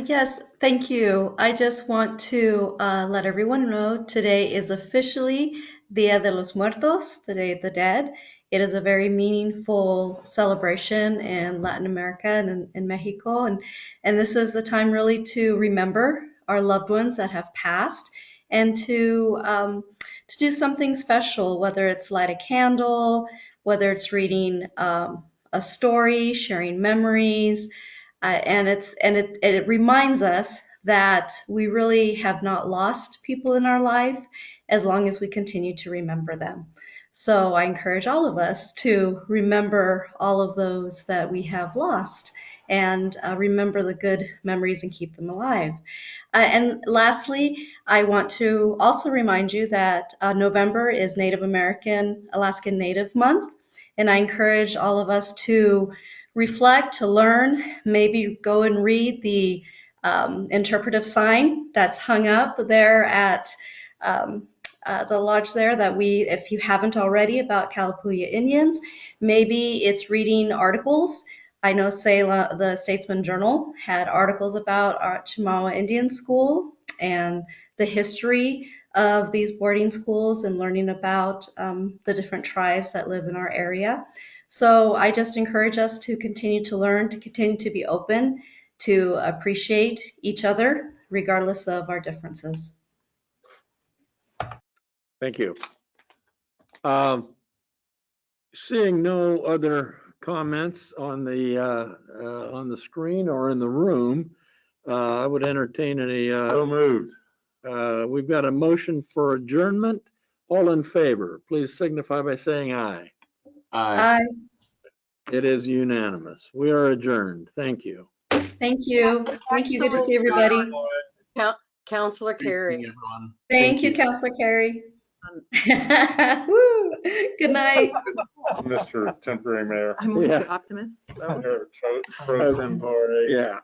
Speaker 9: Yes, thank you. I just want to let everyone know today is officially Dia de los Muertos, the Day of the Dead. It is a very meaningful celebration in Latin America and in Mexico. And this is the time really to remember our loved ones that have passed and to do something special, whether it's light a candle, whether it's reading a story, sharing memories. And it reminds us that we really have not lost people in our life as long as we continue to remember them. So I encourage all of us to remember all of those that we have lost and remember the good memories and keep them alive. And lastly, I want to also remind you that November is Native American Alaskan Native Month, and I encourage all of us to reflect, to learn, maybe go and read the interpretive sign that's hung up there at the lodge there that if you haven't already, about Kalapuya Indians. Maybe it's reading articles. I know the Statesman Journal had articles about our Chemawa Indian School and the history of these boarding schools and learning about the different tribes that live in our area. So I just encourage us to continue to learn, to continue to be open, to appreciate each other, regardless of our differences.
Speaker 1: Thank you. Seeing no other comments on the screen or in the room, I would entertain any.
Speaker 5: So moved.
Speaker 1: We've got a motion for adjournment. All in favor, please signify by saying aye.
Speaker 7: Aye.
Speaker 9: Aye.
Speaker 1: It is unanimous. We are adjourned. Thank you.
Speaker 9: Thank you. Thank you. Good to see everybody.
Speaker 4: Councilor Carey.
Speaker 7: Everyone.
Speaker 9: Thank you, Councilor Carey. Woo. Good night.
Speaker 5: Mr. Temporary Mayor.
Speaker 2: I'm a little
Speaker 1: Yeah.
Speaker 2: bit optimist. So.
Speaker 5: Or pro tempore.
Speaker 1: Yeah.